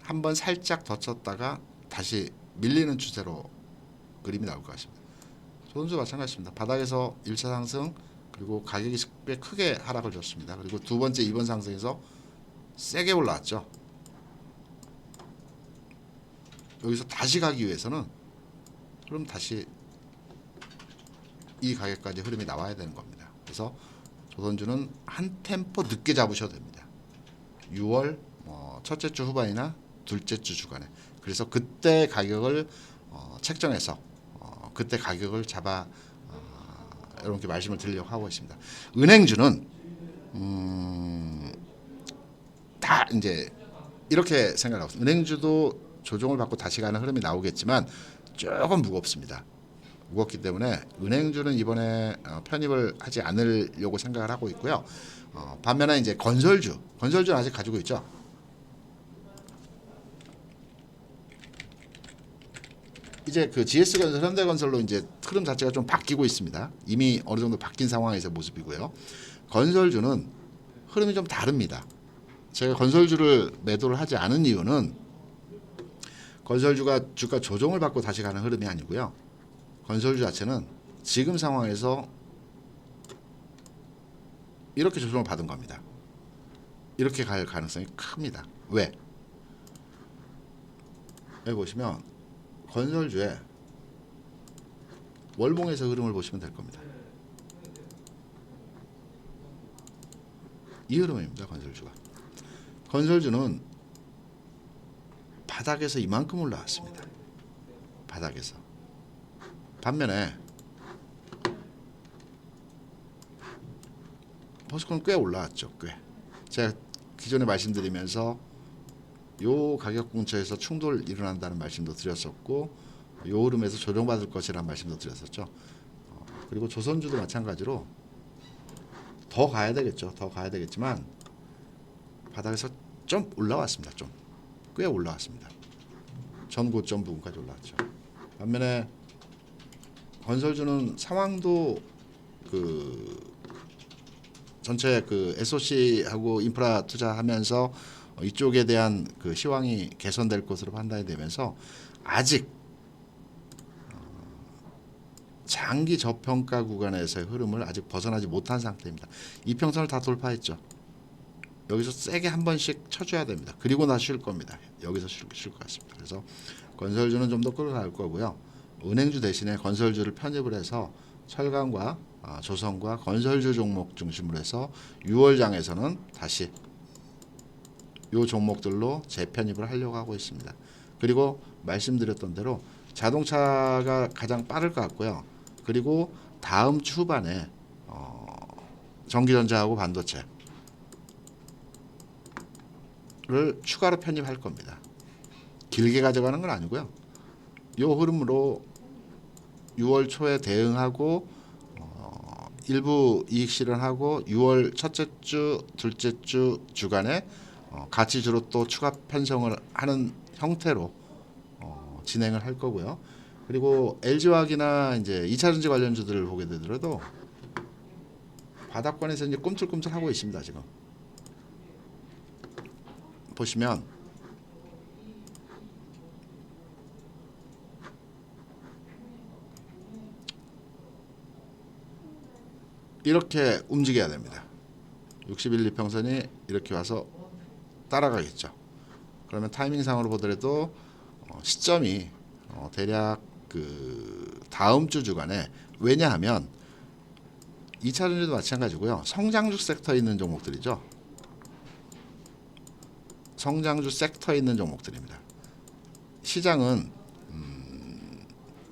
한번 살짝 더 쳤다가 다시 밀리는 추세로 그림이 나올 것 같습니다. 조선주 마찬가지입니다. 바닥에서 1차 상승 그리고 가격이 꽤 크게 하락을 줬습니다. 그리고 두 번째 2번 상승에서 세게 올라왔죠. 여기서 다시 가기 위해서는 그럼 다시 이 가격까지 흐름이 나와야 되는 겁니다. 그래서 조선주는 한 템포 늦게 잡으셔도 됩니다. 6월 첫째 주 후반이나 둘째 주 주간에. 그래서 그때 가격을 책정해서 그때 가격을 잡아 여러분께 말씀을 드리려고 하고 있습니다. 은행주는 다 이제 이렇게 생각하고 있습니다. 은행주도 조정을 받고 다시 가는 흐름이 나오겠지만 조금 무겁습니다. 무겁기 때문에 은행주는 이번에 편입을 하지 않으려고 생각을 하고 있고요. 반면에 이제 건설주는 아직 가지고 있죠. 이제 그 GS건설, 현대건설로 이제 흐름 자체가 좀 바뀌고 있습니다. 이미 어느 정도 바뀐 상황에서 모습이고요. 건설주는 흐름이 좀 다릅니다. 제가 건설주를 매도를 하지 않은 이유는 건설주가 주가 조정을 받고 다시 가는 흐름이 아니고요. 건설주 자체는 지금 상황에서 이렇게 조정을 받은 겁니다. 이렇게 갈 가능성이 큽니다. 왜? 여기 보시면 건설주에 월봉에서 흐름을 보시면 될 겁니다. 이 흐름입니다. 건설주가. 건설주는 바닥에서 이만큼 올라왔습니다. 바닥에서. 반면에 포스코는 꽤 올라왔죠. 꽤. 제가 기존에 말씀드리면서 요 가격 근처에서 충돌 일어난다는 말씀도 드렸었고, 요 흐름에서 조정받을 것이라는 말씀도 드렸었죠. 그리고 조선주도 마찬가지로 더 가야 되겠죠. 더 가야 되겠지만 바닥에서 좀 올라왔습니다. 좀 꽤 올라왔습니다. 전 고점 부분까지 올라왔죠. 반면에 건설주는 상황도 그 전체 그 SOC하고 인프라 투자하면서 이쪽에 대한 그 시황이 개선될 것으로 판단이 되면서 아직 장기 저평가 구간에서의 흐름을 아직 벗어나지 못한 상태입니다. 이평선을 다 돌파했죠. 여기서 세게 한 번씩 쳐줘야 됩니다. 그리고 나 쉴 겁니다. 여기서 쉴 것 같습니다. 그래서 건설주는 좀 더 끌어갈 거고요. 은행주 대신에 건설주를 편입을 해서 철강과 조선과 건설주 종목 중심으로 해서 6월장에서는 다시 이 종목들로 재편입을 하려고 하고 있습니다. 그리고 말씀드렸던 대로 자동차가 가장 빠를 것 같고요. 그리고 다음 주 후반에 전기전자하고 반도체를 추가로 편입할 겁니다. 길게 가져가는 건 아니고요. 이 흐름으로 6월 초에 대응하고 일부 이익 실현하고 6월 첫째 주, 둘째 주 주간에 가치주로 또 추가 편성을 하는 형태로 진행을 할 거고요. 그리고 LG화학이나 이제 2차전지 관련주들을 보게 되더라도 바닥권에서 이제 꿈틀꿈틀 하고 있습니다. 지금 보시면 이렇게 움직여야 됩니다. 61, 2평선이 이렇게 와서 따라가겠죠. 그러면 타이밍상으로 보더라도 시점이 대략 그 다음 주 주간에, 왜냐하면 2차전지도 마찬가지고요. 성장주 섹터에 있는 종목들이죠. 성장주 섹터에 있는 종목들입니다. 시장은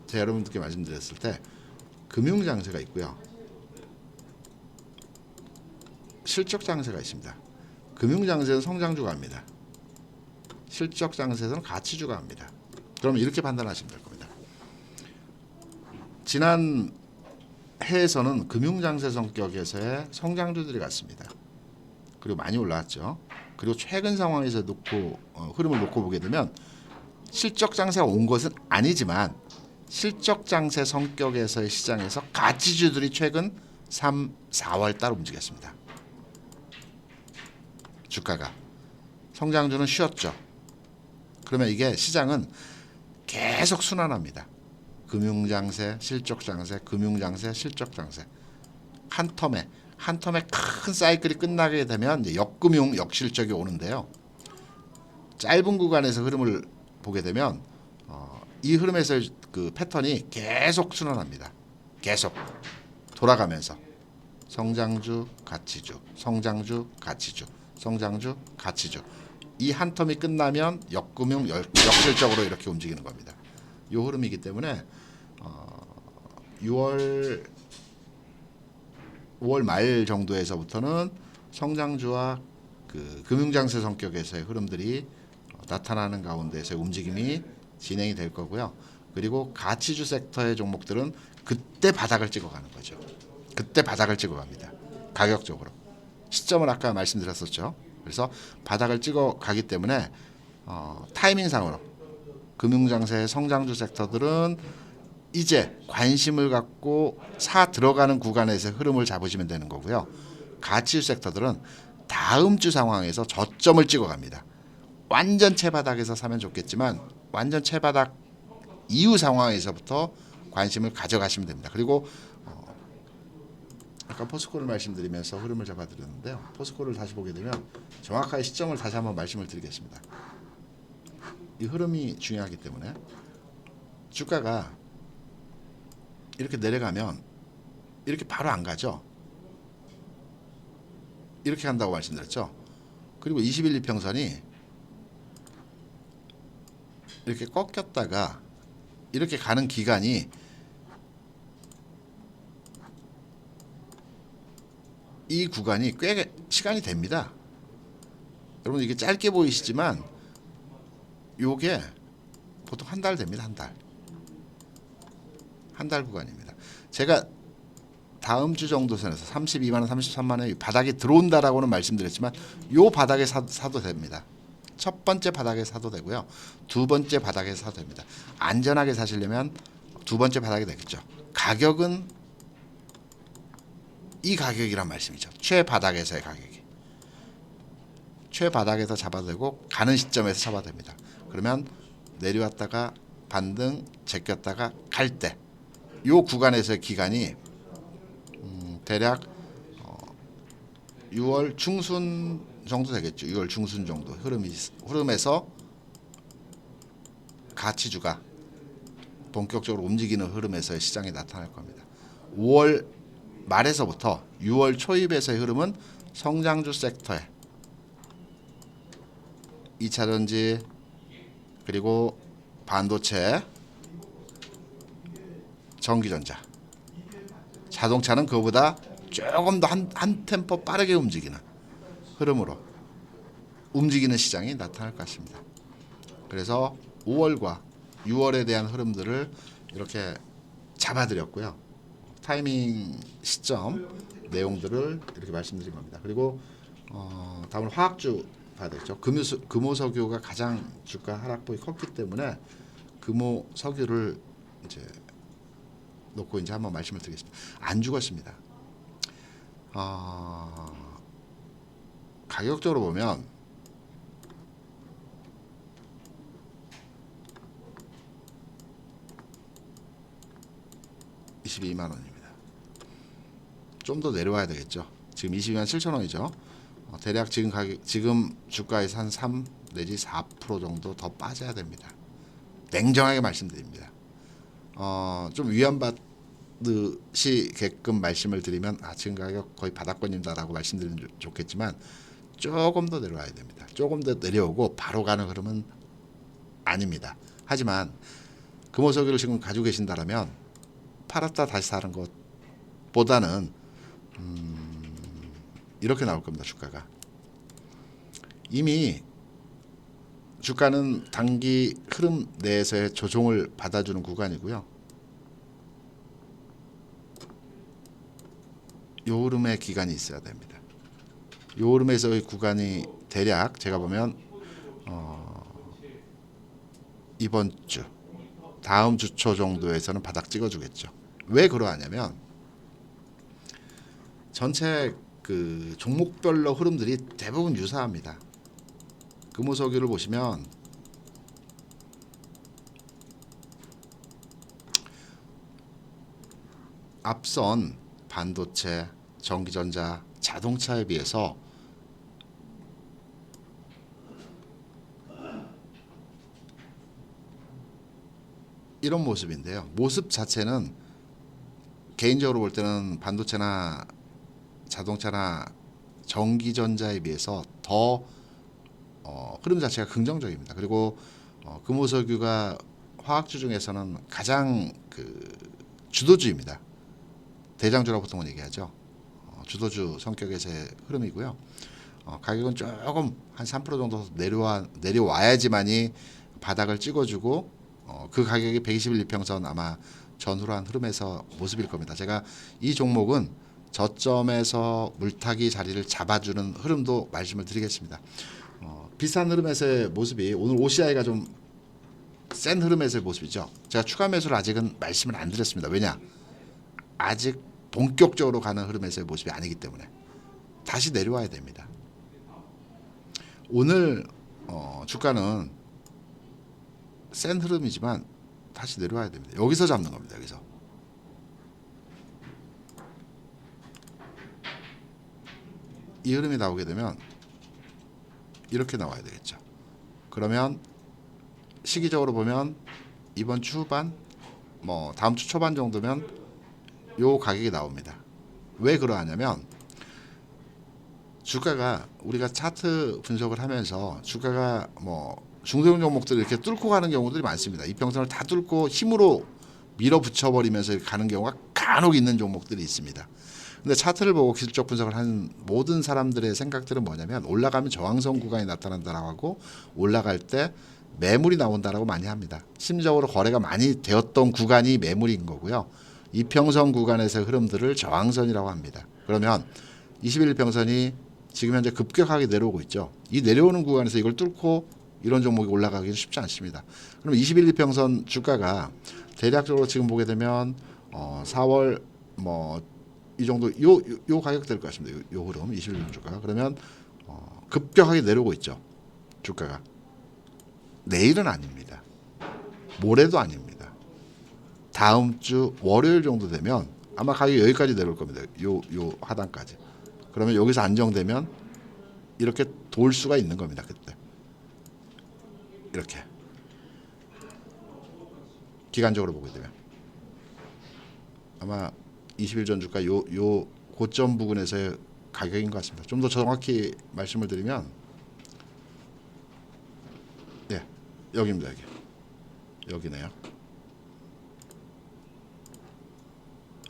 제가 여러분들께 말씀드렸을 때 금융장세가 있고요. 실적장세가 있습니다. 금융장세는 성장주가 합니다. 실적장세는 가치주가 합니다. 그러면 이렇게 판단하시면 될 겁니다. 지난 해에서는 금융장세 성격에서의 성장주들이 갔습니다. 그리고 많이 올라왔죠. 그리고 최근 상황에서 흐름을 놓고 보게 되면 실적장세가 온 것은 아니지만 실적장세 성격에서의 시장에서 가치주들이 최근 3, 4월 달 움직였습니다. 주가가. 성장주는 쉬었죠. 그러면 이게 시장은 계속 순환합니다. 금융장세, 실적장세, 금융장세, 실적장세. 한 텀에 큰 사이클이 끝나게 되면 이제 역금융, 역실적이 오는데요. 짧은 구간에서 흐름을 보게 되면 이 흐름에서 그 패턴이 계속 순환합니다. 계속 돌아가면서 성장주, 가치주, 성장주, 가치주, 성장주, 가치주. 이 한 텀이 끝나면 역금융, 역실적으로 이렇게 움직이는 겁니다. 이 흐름이기 때문에 5월 말 정도에서부터는 성장주와 그 금융장세 성격에서의 흐름들이 나타나는 가운데서의 움직임이 진행이 될 거고요. 그리고 가치주 섹터의 종목들은 그때 바닥을 찍어가는 거죠. 그때 바닥을 찍어갑니다. 가격적으로. 시점을 아까 말씀드렸었죠. 그래서 바닥을 찍어가기 때문에 타이밍상으로 금융장세의 성장주 섹터들은 이제 관심을 갖고 사 들어가는 구간에서 흐름을 잡으시면 되는 거고요. 가치주 섹터들은 다음 주 상황에서 저점을 찍어갑니다. 완전 채바닥에서 사면 좋겠지만 완전 채바닥 이후 상황에서부터 관심을 가져가시면 됩니다. 그리고 아까 포스코를 말씀드리면서 흐름을 잡아드렸는데요. 포스코를 다시 보게 되면 정확하게 시점을 다시 한번 말씀을 드리겠습니다. 이 흐름이 중요하기 때문에 주가가 이렇게 내려가면 이렇게 바로 안 가죠. 이렇게 간다고 말씀드렸죠. 그리고 21 이평선이 이렇게 꺾였다가 이렇게 가는 기간이 이 구간이 꽤 시간이 됩니다. 여러분 이게 짧게 보이시지만 요게 보통 한 달 됩니다. 한 달 구간입니다. 제가 다음 주 정도 선에서 32만 원, 33만 원이 바닥에 들어온다라고는 말씀드렸지만 요 바닥에 사도 됩니다. 첫 번째 바닥에 사도 되고요. 두 번째 바닥에 사도 됩니다. 안전하게 사시려면 두 번째 바닥이 되겠죠. 가격은 이 가격이란 말씀이죠. 최바닥에서의 가격이. 최바닥에서 잡아도 되고 가는 시점에서 잡아도 됩니다. 그러면 내려왔다가 반등 제꼈다가 갈 때 요 구간에서의 기간이 대략 6월 중순 정도 되겠죠. 6월 중순 정도 흐름에서 가치주가 본격적으로 움직이는 흐름에서의 시장이 나타날 겁니다. 5월 말에서부터 6월 초입에서의 흐름은 성장주 섹터에 2차전지 그리고 반도체, 전기전자, 자동차는 그거보다 조금 더 한 템포 빠르게 움직이는 흐름으로 움직이는 시장이 나타날 것 같습니다. 그래서 5월과 6월에 대한 흐름들을 이렇게 잡아드렸고요. 타이밍 시점 내용들을 이렇게 말씀드린 겁니다. 그리고 다음은 화학주 봐야 되겠죠. 금호석유가 가장 주가 하락폭이 컸기 때문에 금호석유를 이제 놓고 이제 한번 말씀을 드리겠습니다. 안 죽었습니다. 가격적으로 보면 (22만 원입니다) 좀 더 내려와야 되겠죠. 지금 22만 7천 원이죠. 대략 지금 가격, 지금 주가에서 한 3 내지 4% 정도 더 빠져야 됩니다. 냉정하게 말씀드립니다. 좀 위안받으시게끔 말씀을 드리면 지금 가격 거의 바닥권입니다라고 말씀드리면 좋겠지만 조금 더 내려와야 됩니다. 조금 더 내려오고 바로 가는 흐름은 아닙니다. 하지만 금호석유를 지금 가지고 계신다라면 팔았다 다시 사는 것보다는 이렇게 나올 겁니다. 주가가 이미 주가는 단기 흐름 내에서의 조정을 받아주는 구간이고요. 요 흐름의 기간이 있어야 됩니다. 요 흐름에서의 구간이 대략 제가 보면 이번 주 다음 주 초 정도에서는 바닥 찍어주겠죠. 왜 그러하냐면 전체 그 종목별로 흐름들이 대부분 유사합니다. 금호석유를 보시면 앞선 반도체, 전기전자, 자동차에 비해서 이런 모습인데요. 모습 자체는 개인적으로 볼 때는 반도체나 자동차나 전기전자에 비해서 더 흐름 자체가 긍정적입니다. 그리고 금호석유가 화학주 중에서는 가장 그 주도주입니다. 대장주라고 보통은 얘기하죠. 주도주 성격에서의 흐름이고요. 가격은 조금 한 3% 정도 내려와야지만이 바닥을 찍어주고 그 가격이 121 이평선 아마 전후로 한 흐름에서 모습일 겁니다. 제가 이 종목은 저점에서 물타기 자리를 잡아주는 흐름도 말씀을 드리겠습니다. 비슷한 흐름에서의 모습이 오늘 OCI가 좀 센 흐름에서의 모습이죠. 제가 추가 매수를 아직은 말씀을 안 드렸습니다. 왜냐? 아직 본격적으로 가는 흐름에서의 모습이 아니기 때문에 다시 내려와야 됩니다. 오늘 주가는 센 흐름이지만 다시 내려와야 됩니다. 여기서 잡는 겁니다. 여기서. 이 흐름이 나오게 되면 이렇게 나와야 되겠죠. 그러면 시기적으로 보면 이번 주 후반, 다음 주 초반 정도면 요 가격이 나옵니다. 왜 그러하냐면 주가가 우리가 차트 분석을 하면서 주가가 뭐 중소형 종목들을 이렇게 뚫고 가는 경우들이 많습니다. 이평선을 다 뚫고 힘으로 밀어붙여 버리면서 가는 경우가 간혹 있는 종목들이 있습니다. 근데 차트를 보고 기술적 분석을 하는 모든 사람들의 생각들은 뭐냐면 올라가면 저항선 구간이 나타난다라고 하고 올라갈 때 매물이 나온다라고 많이 합니다. 심적으로 거래가 많이 되었던 구간이 매물인 거고요. 이평선 구간에서의 흐름들을 저항선이라고 합니다. 그러면 21평선이 지금 현재 급격하게 내려오고 있죠. 이 내려오는 구간에서 이걸 뚫고 이런 종목이 올라가기는 쉽지 않습니다. 그럼 21, 2평선 주가가 대략적으로 지금 보게 되면 4월 뭐 이 정도 요 가격 될 것 같습니다. 요 흐름 21년 주가가 그러면 급격하게 내려오고 있죠. 주가가 내일은 아닙니다. 모레도 아닙니다. 다음 주 월요일 정도 되면 아마 가격이 여기까지 내려올 겁니다. 요 하단까지. 그러면 여기서 안정되면 이렇게 돌 수가 있는 겁니다. 그때 이렇게 기간적으로 보게 되면 아마 20일 전 주가 요 고점 부근에서의 가격인 것 같습니다. 좀 더 정확히 말씀을 드리면 네, 여기입니다. 여기네요.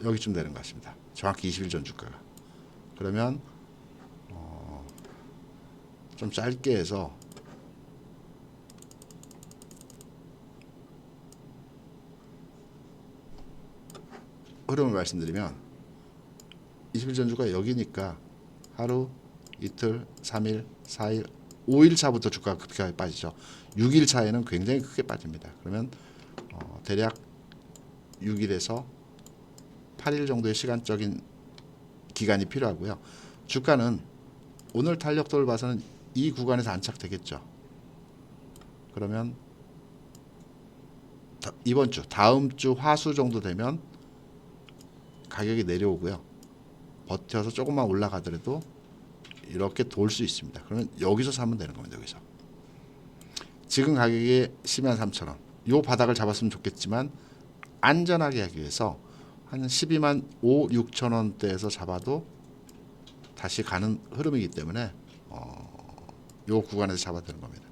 여기쯤 되는 것 같습니다. 정확히 20일 전 주가가. 그러면 좀 짧게 해서 흐름을 말씀드리면 20일 전 주가 여기니까 하루, 이틀, 3일, 4일, 5일 차부터 주가가 급격하게 빠지죠. 6일 차에는 굉장히 크게 빠집니다. 그러면 대략 6일에서 8일 정도의 시간적인 기간이 필요하고요. 주가는 오늘 탄력도를 봐서는 이 구간에서 안착되겠죠. 그러면 이번 주, 다음 주 화수 정도 되면 가격이 내려오고요. 버텨서 조금만 올라가더라도 이렇게 돌 수 있습니다. 그러면 여기서 사면 되는 겁니다. 여기서. 지금 가격이 12만 3천 원. 이 바닥을 잡았으면 좋겠지만 안전하게 하기 위해서 한 12만 5, 6천 원대에서 잡아도 다시 가는 흐름이기 때문에 이 구간에서 잡아야 되는 겁니다.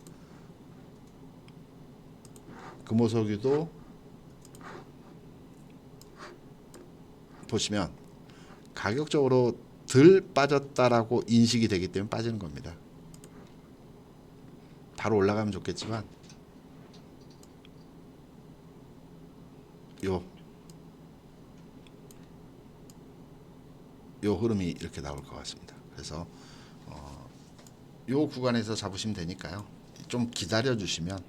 금호석유도 보시면 가격적으로 덜 빠졌다라고 인식이 되기 때문에 빠지는 겁니다. 바로 올라가면 좋겠지만 요 흐름이 이렇게 나올 것 같습니다. 그래서 요 구간에서 잡으시면 되니까요. 좀 기다려 주시면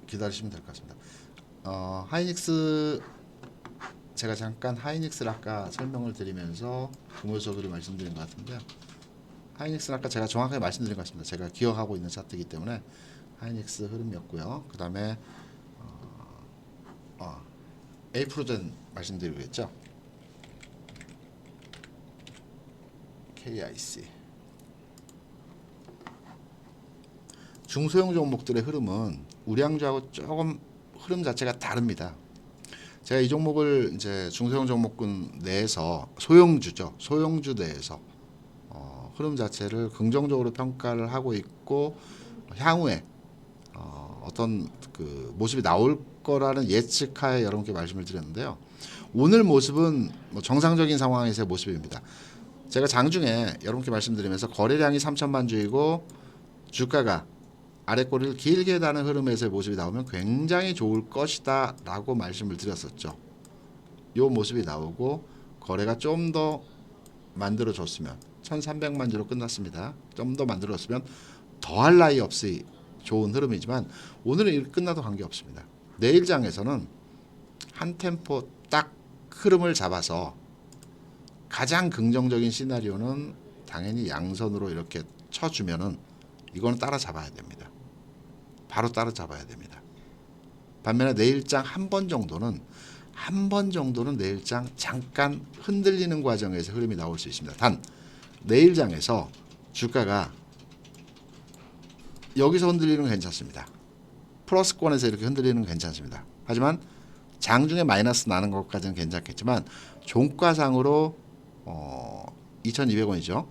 기다리시면 될 것 같습니다. 하이닉스 제가 잠깐 하이닉스를 아까 설명을 드리면서 금호석유를 말씀드린 것 같은데요. 하이닉스는 아까 제가 정확하게 말씀드린 것 같습니다. 제가 기억하고 있는 차트이기 때문에 하이닉스 흐름이었고요. 그 다음에 에이프로젠 말씀드리겠죠. KIC 중소형 종목들의 흐름은 우량주하고 조금 흐름 자체가 다릅니다. 제가 이 종목을 이제 중소형 종목군 내에서 소형주죠. 소형주 내에서 흐름 자체를 긍정적으로 평가를 하고 있고 향후에 어떤 그 모습이 나올 거라는 예측하에 여러분께 말씀을 드렸는데요. 오늘 모습은 뭐 정상적인 상황에서의 모습입니다. 제가 장중에 여러분께 말씀드리면서 거래량이 3천만 주이고 주가가 아래꼬리를 길게 다는 흐름에서의 모습이 나오면 굉장히 좋을 것이다 라고 말씀을 드렸었죠. 이 모습이 나오고 거래가 좀 더 만들어졌으면 1300만 주로 끝났습니다. 좀 더 만들어졌으면 더할 나위 없이 좋은 흐름이지만 오늘은 이렇게 끝나도 관계없습니다. 내일장에서는 한 템포 딱 흐름을 잡아서 가장 긍정적인 시나리오는 당연히 양선으로 이렇게 쳐주면은 이거는 따라잡아야 됩니다. 바로 따라잡아야 됩니다. 반면에 내일장 한 번 정도는 내일장 잠깐 흔들리는 과정에서 흐름이 나올 수 있습니다. 단 내일장에서 주가가 여기서 흔들리는 건 괜찮습니다. 플러스권에서 이렇게 흔들리는 건 괜찮습니다. 하지만 장중에 마이너스 나는 것까지는 괜찮겠지만 종가상으로 2,200원이죠.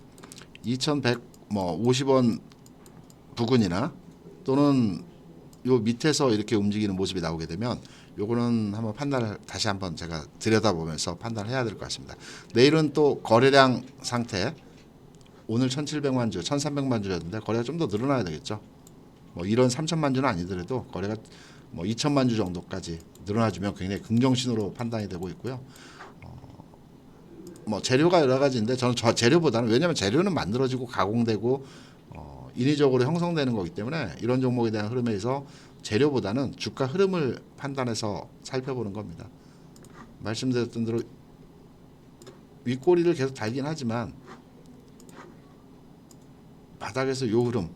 2,150원 부근이나 또는 요 밑에서 이렇게 움직이는 모습이 나오게 되면 요거는 한번 판단을 다시 한번 제가 들여다보면서 판단을 해야 될 것 같습니다. 내일은 또 거래량 상태, 오늘 1,700만 주, 1,300만 주였는데 거래가 좀 더 늘어나야 되겠죠. 뭐 이런 3천만 주는 아니더라도 거래가 뭐 2천만 주 정도까지 늘어나주면 굉장히 긍정신호로 판단이 되고 있고요. 뭐 재료가 여러 가지인데 저는 저 재료보다는, 왜냐하면 재료는 만들어지고 가공되고 인위적으로 형성되는 거기 때문에 이런 종목에 대한 흐름에 의해서 재료보다는 주가 흐름을 판단해서 살펴보는 겁니다. 말씀드렸던 대로 윗꼬리를 계속 달긴 하지만 바닥에서 요 흐름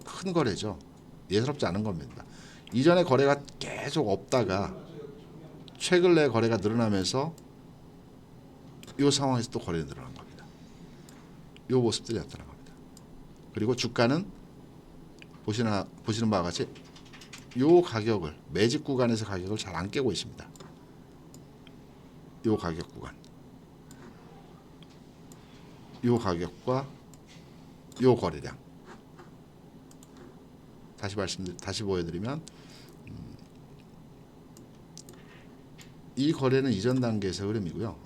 큰 거래죠. 예사롭지 않은 겁니다. 이전에 거래가 계속 없다가 최근 내 거래가 늘어나면서 이 상황에서 또 거래가 늘어난 겁니다. 이 모습들이 나타난 겁니다. 그리고 주가는 보시는 바와 같이 이 가격을, 매집 구간에서 가격을 잘 안 깨고 있습니다. 이 가격 구간, 이 가격과 이 거래량, 다시 보여드리면 이 거래는 이전 단계에서 흐름이고요.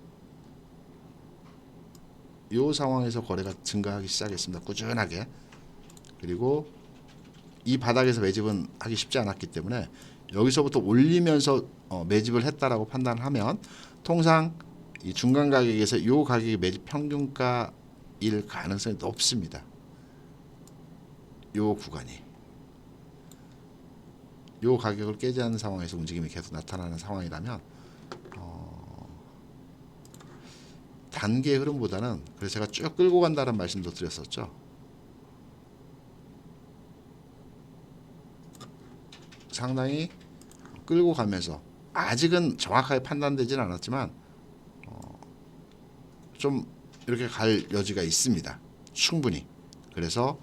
이 상황에서 거래가 증가하기 시작했습니다. 꾸준하게. 그리고 이 바닥에서 매집은 하기 쉽지 않았기 때문에 여기서부터 올리면서 매집을 했다라고 판단하면 통상 이 중간 가격에서 이 가격이 매집 평균가일 가능성이 높습니다. 이 구간이. 이 가격을 깨지 않는 상황에서 움직임이 계속 나타나는 상황이라면 단계 흐름보다는, 그래서 제가 쭉 끌고 간다는 말씀도 드렸었죠. 상당히 끌고 가면서 아직은 정확하게 판단되지는 않았지만 좀 이렇게 갈 여지가 있습니다. 충분히. 그래서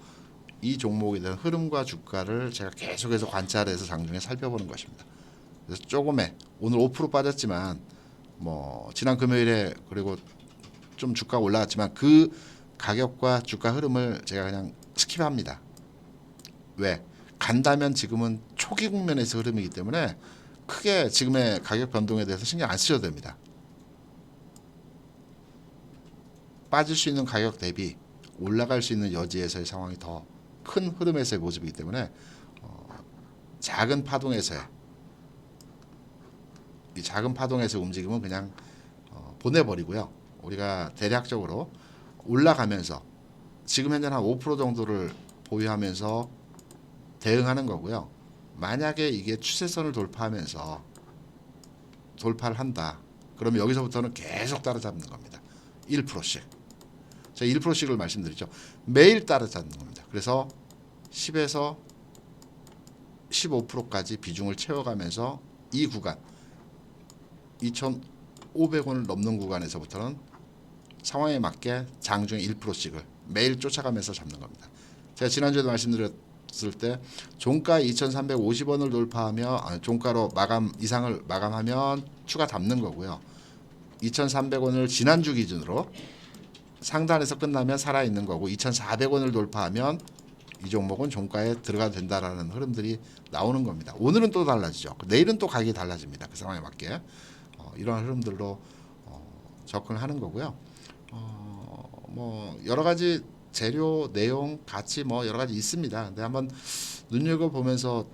이 종목에 대한 흐름과 주가를 제가 계속해서 관찰해서 장중에 살펴보는 것입니다. 그래서 조금의, 오늘 5% 빠졌지만 뭐 지난 금요일에 그리고 좀 주가가 올라갔지만 그 가격과 주가 흐름을 제가 그냥 스킵합니다. 왜? 간다면 지금은 초기 국면에서 흐름이기 때문에 크게 지금의 가격 변동에 대해서 신경 안 쓰셔도 됩니다. 빠질 수 있는 가격 대비 올라갈 수 있는 여지에서의 상황이 더 큰 흐름에서의 모습이기 때문에 작은 파동에서의 이 작은 파동에서의 움직임은 그냥 보내버리고요. 우리가 대략적으로 올라가면서 지금 현재 한 5% 정도를 보유하면서 대응하는 거고요. 만약에 이게 추세선을 돌파하면서 돌파를 한다. 그러면 여기서부터는 계속 따라잡는 겁니다. 1%씩. 제가 1%씩을 말씀드리죠. 매일 따라잡는 겁니다. 그래서 10에서 15%까지 비중을 채워가면서 이 구간 2,500원을 넘는 구간에서부터는 상황에 맞게 장중에 1%씩을 매일 쫓아가면서 잡는 겁니다. 제가 지난주에도 말씀드렸을 때 종가 2,350원을 돌파하며 종가로 마감 이상을 마감하면 추가 담는 거고요. 2,300원을 지난주 기준으로 상단에서 끝나면 살아있는 거고 2,400원을 돌파하면 이 종목은 종가에 들어가도 된다라는 흐름들이 나오는 겁니다. 오늘은 또 달라지죠. 내일은 또 가격이 달라집니다. 그 상황에 맞게 이러한 흐름들로 접근하는 거고요. 뭐 여러 가지 재료, 내용, 가치 뭐 여러 가지 있습니다. 근데 한번 눈여겨 보면서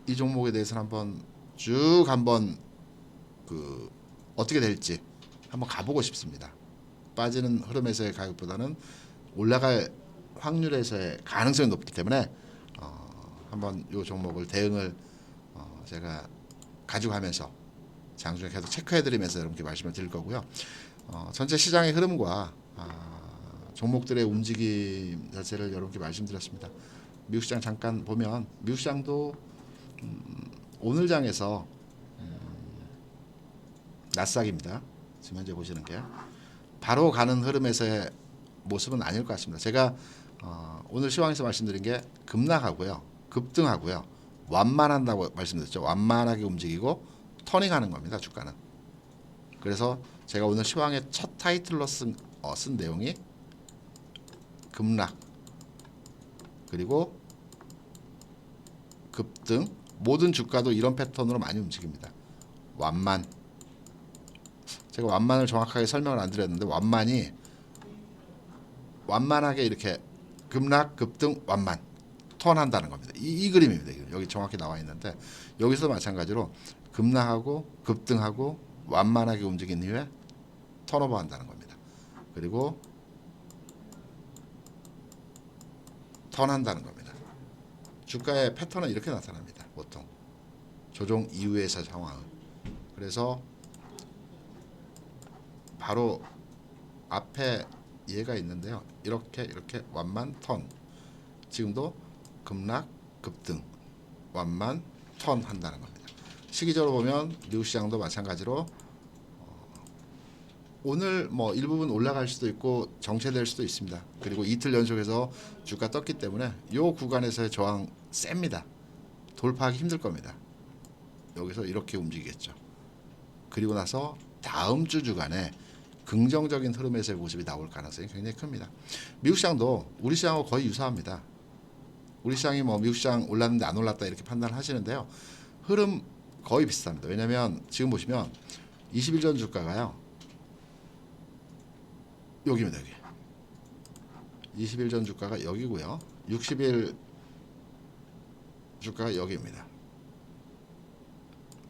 이 종목에 대해서는 한번 쭉 한번 그 어떻게 될지 한번 가보고 싶습니다. 빠지는 흐름에서의 가격보다는 올라갈 확률에서의 가능성이 높기 때문에 한번 이 종목을 대응을 제가 가지고 가면서 장중에 계속 체크해드리면서 여러분께 말씀을 드릴 거고요. 전체 시장의 흐름과 종목들의 움직임 자체를 여러분께 말씀드렸습니다. 미국 시장 잠깐 보면 미국 시장도 오늘 장에서 나스닥입니다. 지금 현재 보시는 게 바로 가는 흐름에서의 모습은 아닐 것 같습니다. 제가 오늘 시황에서 말씀드린 게 급락하고요, 급등하고요, 완만한다고 말씀드렸죠. 완만하게 움직이고 터닝하는 겁니다. 주가는. 그래서 제가 오늘 시황의 첫 타이틀로 쓴 내용이 급락 그리고 급등, 모든 주가도 이런 패턴으로 많이 움직입니다. 완만, 제가 완만을 정확하게 설명을 안 드렸는데 완만이 완만하게 이렇게 급락, 급등, 완만 턴한다는 겁니다. 이 그림입니다. 여기 정확히 나와 있는데 여기서 마찬가지로 급락하고 급등하고 완만하게 움직인 이후에 턴오버 한다는 겁니다. 그리고 턴한다는 겁니다. 주가의 패턴은 이렇게 나타납니다. 보통 조정 이후의 상황은. 그래서 바로 앞에 얘가 있는데요. 이렇게 완만 턴. 지금도 급락 급등 완만 턴 한다는 겁니다. 시기적으로 보면 미국 시장도 마찬가지로 오늘 뭐 일부분 올라갈 수도 있고 정체될 수도 있습니다. 그리고 이틀 연속해서 주가 떴기 때문에 이 구간에서의 저항 셉니다. 돌파하기 힘들 겁니다. 여기서 이렇게 움직이겠죠. 그리고 나서 다음 주 주간에 긍정적인 흐름에서의 모습이 나올 가능성이 굉장히 큽니다. 미국 시장도 우리 시장하고 거의 유사합니다. 우리 시장이 뭐 미국 시장 올랐는데 안 올랐다 이렇게 판단을 하시는데요. 흐름 거의 비슷합니다. 왜냐하면 지금 보시면 20일 전 주가가요. 여기입니다. 여기. 20일 전 주가가 여기고요. 60일 주가가 여기입니다.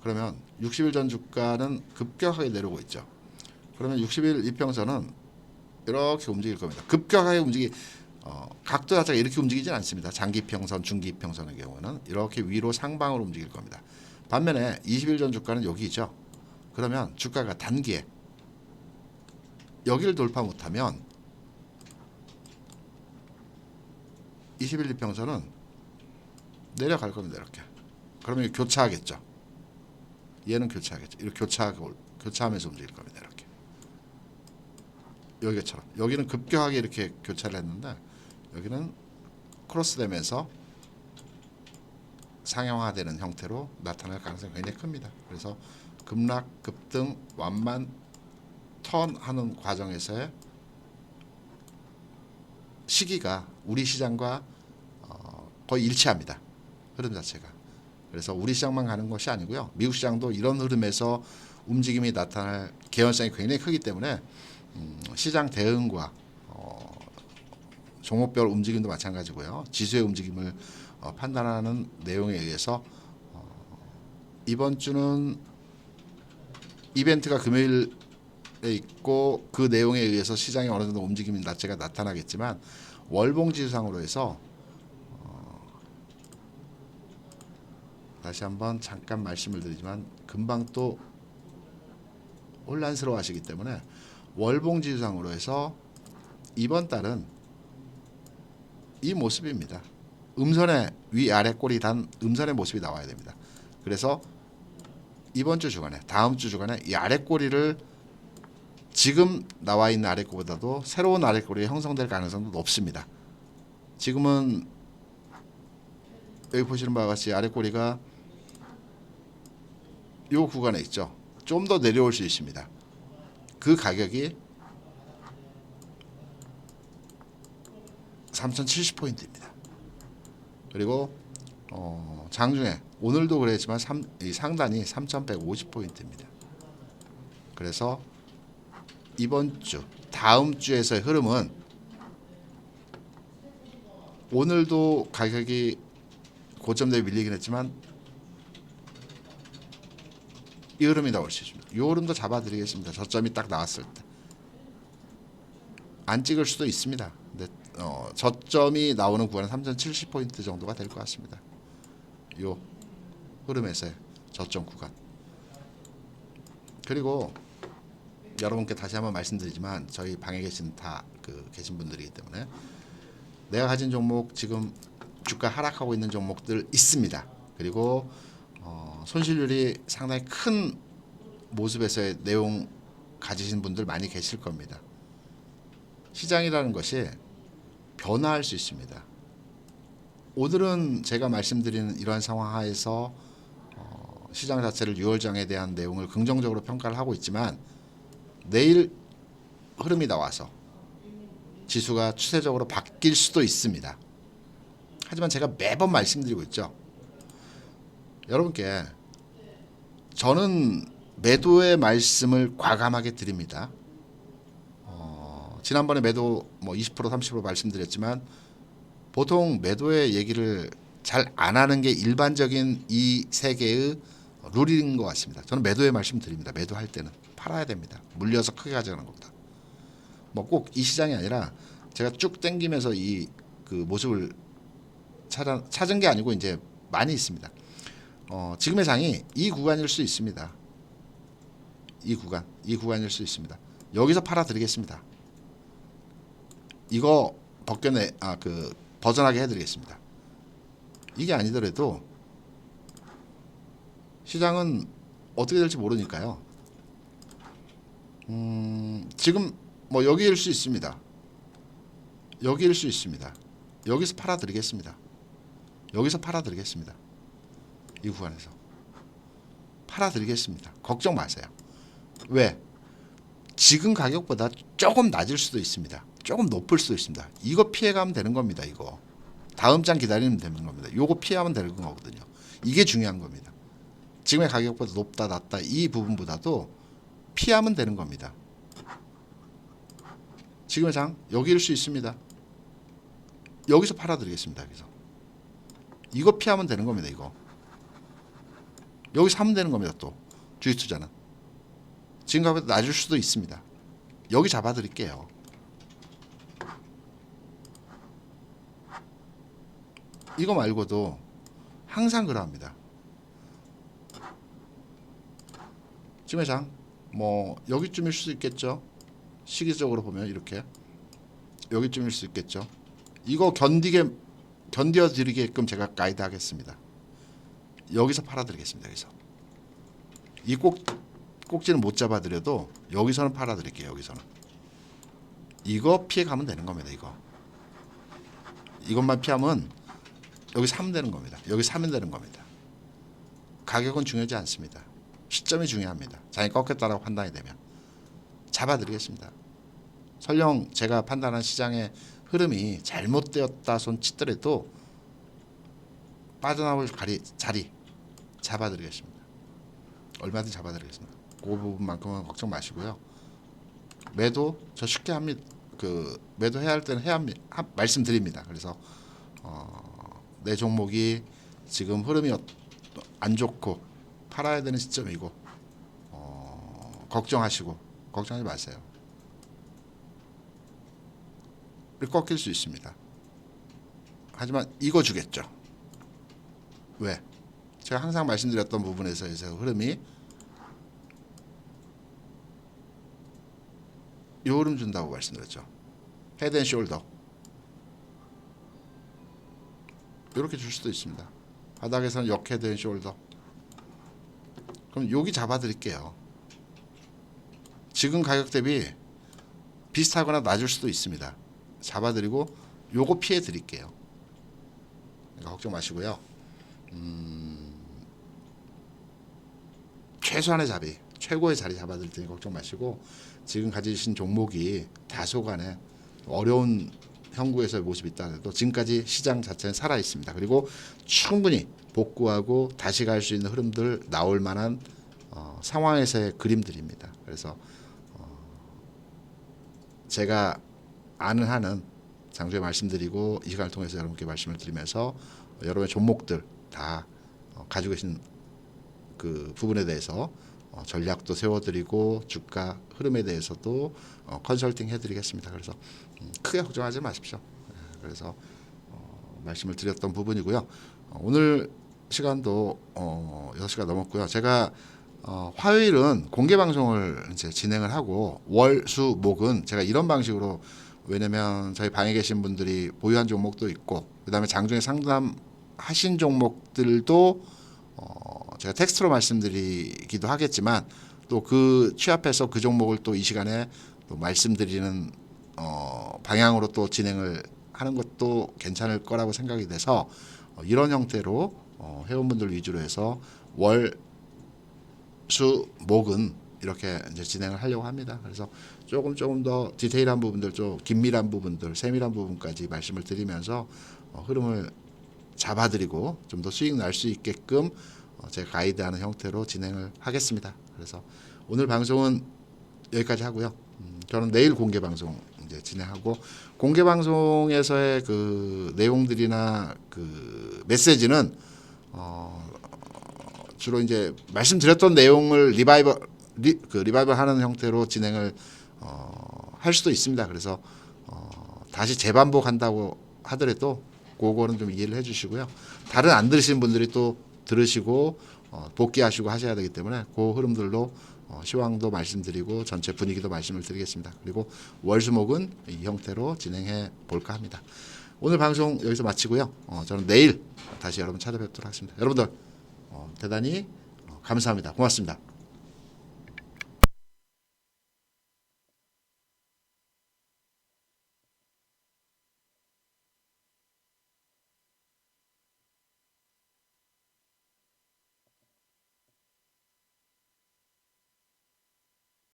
그러면 60일 전 주가는 급격하게 내려오고 있죠. 그러면 60일 이평선은 이렇게 움직일 겁니다. 급격하게 각도 자체가 이렇게 움직이진 않습니다. 장기평선, 중기평선의 경우는 이렇게 위로 상방으로 움직일 겁니다. 반면에 20일 전 주가는 여기죠. 그러면 주가가 단기에 여기를 돌파 못하면 20일 이평선은 내려갈 겁니다. 이렇게. 그러면 교차하겠죠. 얘는 교차하겠죠. 이렇게 교차하면서 움직일 겁니다. 이렇게. 여기처럼. 여기는 급격하게 이렇게 교차를 했는데 여기는 크로스되면서 상향화되는 형태로 나타날 가능성이 굉장히 큽니다. 그래서 급락, 급등, 완만, 턴하는 과정에서의 시기가 우리 시장과 거의 일치합니다. 흐름 자체가. 그래서 우리 시장만 가는 것이 아니고요. 미국 시장도 이런 흐름에서 움직임이 나타날 개연성이 굉장히 크기 때문에 시장 대응과 종목별 움직임도 마찬가지고요. 지수의 움직임을 판단하는 내용에 의해서 이번 주는 이벤트가 금요일에 있고 그 내용에 의해서 시장이 어느 정도 움직임 자체가 나타나겠지만 월봉 지수상으로 해서 다시 한번 잠깐 말씀을 드리지만 금방 또 혼란스러워 하시기 때문에 월봉 지수상으로 해서 이번 달은 이 모습입니다. 음선의 위아래 꼬리 단 음선의 모습이 나와야 됩니다. 그래서 이번 주 주간에 다음 주 주간에 이 아래 꼬리를 지금 나와 있는 아래 꼬리보다도 새로운 아래 꼬리가 형성될 가능성도 높습니다. 지금은 여기 보시는 바와 같이 아래 꼬리가 이 구간에 있죠. 좀 더 내려올 수 있습니다. 그 가격이 3070포인트입니다. 그리고 장중에 오늘도 그랬지만 이 상단이 3150포인트입니다. 그래서 이번 주 다음 주에서의 흐름은 오늘도 가격이 고점 대비 밀리긴 했지만 이 흐름이 나올 수 있습니다. 이 흐름도 잡아드리겠습니다. 저점이 딱 나왔을 때. 안 찍을 수도 있습니다. 근데 저점이 나오는 구간은 3070포인트 정도가 될 것 같습니다. 이 흐름에서의 저점 구간. 그리고 여러분께 다시 한번 말씀드리지만 저희 방에 계신 계신 분들이기 때문에 내가 가진 종목 지금 주가 하락하고 있는 종목들 있습니다. 그리고 손실률이 상당히 큰 모습에서의 내용 가지신 분들 많이 계실 겁니다. 시장이라는 것이 변화할 수 있습니다. 오늘은 제가 말씀드리는 이러한 상황 하에서 시장 자체를 6월장에 대한 내용을 긍정적으로 평가를 하고 있지만 내일 흐름이 나와서 지수가 추세적으로 바뀔 수도 있습니다. 하지만 제가 매번 말씀드리고 있죠. 여러분께 저는 매도의 말씀을 과감하게 드립니다. 지난번에 매도 뭐 20% 30% 말씀드렸지만 보통 매도의 얘기를 잘 안 하는 게 일반적인 이 세계의 룰인 것 같습니다. 저는 매도의 말씀 드립니다. 매도할 때는 팔아야 됩니다. 물려서 크게 가져가는 것보다. 뭐 꼭 이 시장이 아니라 제가 쭉 땡기면서 이 그 모습을 찾은 게 아니고 이제 많이 있습니다. 지금의 장이 이 구간일 수 있습니다. 이 구간일 수 있습니다. 여기서 팔아 드리겠습니다. 이거 벗어나게 해드리겠습니다. 이게 아니더라도 시장은 어떻게 될지 모르니까요. 지금 뭐 여기일 수 있습니다. 여기일 수 있습니다. 여기서 팔아드리겠습니다. 여기서 팔아드리겠습니다. 이 구간에서 팔아드리겠습니다. 걱정 마세요. 왜? 지금 가격보다 조금 낮을 수도 있습니다. 조금 높을 수도 있습니다. 이거 피해가면 되는 겁니다. 이거 다음 장 기다리면 되는 겁니다. 요거 피하면 되는 거거든요. 이게 중요한 겁니다. 지금의 가격보다 높다 낮다 이 부분보다도 피하면 되는 겁니다. 지금의 장 여기일 수 있습니다. 여기서 팔아드리겠습니다. 여기서 이거 피하면 되는 겁니다. 이거 여기서 하면 되는 겁니다. 또 주식 투자는 지금 가격보다 낮을 수도 있습니다. 여기 잡아드릴게요. 이거 말고도 항상 그러합니다. 지금의 장 뭐 여기쯤일 수도 있겠죠. 시기적으로 보면 이렇게 여기쯤일 수 있겠죠. 이거 견뎌 드리게끔 제가 가이드 하겠습니다. 여기서 팔아드리겠습니다. 여기서 이 꼭지는 못 잡아드려도 여기서는 팔아드릴게요. 여기서는 이거 피해가면 되는 겁니다. 이것만 피하면 여기 사면 되는 겁니다. 여기 사면 되는 겁니다. 가격은 중요하지 않습니다. 시점이 중요합니다. 장이 꺾였다라고 판단이 되면 잡아드리겠습니다. 설령 제가 판단한 시장의 흐름이 잘못되었다 손 치더라도 빠져나올 자리 잡아드리겠습니다. 얼마든지 잡아드리겠습니다. 그 부분만큼은 걱정 마시고요. 매도 저 쉽게 합니다. 매도해야 할 때는 말씀드립니다. 그래서 내 종목이 지금 흐름이 안 좋고 팔아야 되는 시점이고 걱정하지 마세요. 꺾일 수 있습니다. 하지만 이거 주겠죠. 왜? 제가 항상 말씀드렸던 부분에서 흐름이 이 흐름 준다고 말씀드렸죠. 헤드 앤 숄더 이렇게 줄 수도 있습니다. 바닥에서는 역 헤드 앤 숄더. 그럼 여기 잡아드릴게요. 지금 가격 대비 비슷하거나 낮을 수도 있습니다. 잡아드리고 요거 피해 드릴게요. 그러니까 걱정 마시고요. 최소한의 자리, 최고의 자리 잡아드릴 테니 걱정 마시고 지금 가지신 종목이 다소간에 어려운 형국에서의 모습이 있다 해도 지금까지 시장 자체는 살아 있습니다. 그리고 충분히 복구하고 다시 갈 수 있는 흐름들 나올 만한 상황에서의 그림들입니다. 그래서 제가 아는 한은 장주에 말씀드리고 이 시간을 통해서 여러분께 말씀을 드리면서 여러분의 종목들 다 가지고 계신 그 부분에 대해서 전략도 세워드리고 주가 흐름에 대해서도 컨설팅 해드리겠습니다. 그래서 크게 걱정하지 마십시오. 그래서 말씀을 드렸던 부분이고요. 오늘 시간도 6시가 넘었고요. 제가 화요일은 공개 방송을 이제 진행을 하고 월, 수, 목은 제가 이런 방식으로 왜냐면 저희 방에 계신 분들이 보유한 종목도 있고 그다음에 장중에 상담하신 종목들도 제가 텍스트로 말씀드리기도 하겠지만 또 그 취합해서 그 종목을 또 이 시간에 또 말씀드리는 방향으로 또 진행을 하는 것도 괜찮을 거라고 생각이 돼서 이런 형태로 회원분들 위주로 해서 월, 수, 목은 이렇게 이제 진행을 하려고 합니다. 그래서 조금 더 디테일한 부분들, 좀 긴밀한 부분들, 세밀한 부분까지 말씀을 드리면서 흐름을 잡아드리고 좀 더 수익 날 수 있게끔 제가 가이드하는 형태로 진행을 하겠습니다. 그래서 오늘 방송은 여기까지 하고요. 저는 내일 공개 방송 이제 진행하고, 공개 방송에서의 그 내용들이나 그 메시지는 주로 이제 말씀드렸던 내용을 리바이벌 하는 형태로 진행을 할 수도 있습니다. 그래서 다시 재반복한다고 하더라도 그거는 좀 이해를 해주시고요. 다른 안 들으시는 분들이 또 들으시고 복귀하시고 하셔야 되기 때문에 그 흐름들로 시황도 말씀드리고 전체 분위기도 말씀을 드리겠습니다. 그리고 월수목은 이 형태로 진행해 볼까 합니다. 오늘 방송 여기서 마치고요. 저는 내일 다시 여러분 찾아뵙도록 하겠습니다. 여러분들 대단히 감사합니다. 고맙습니다.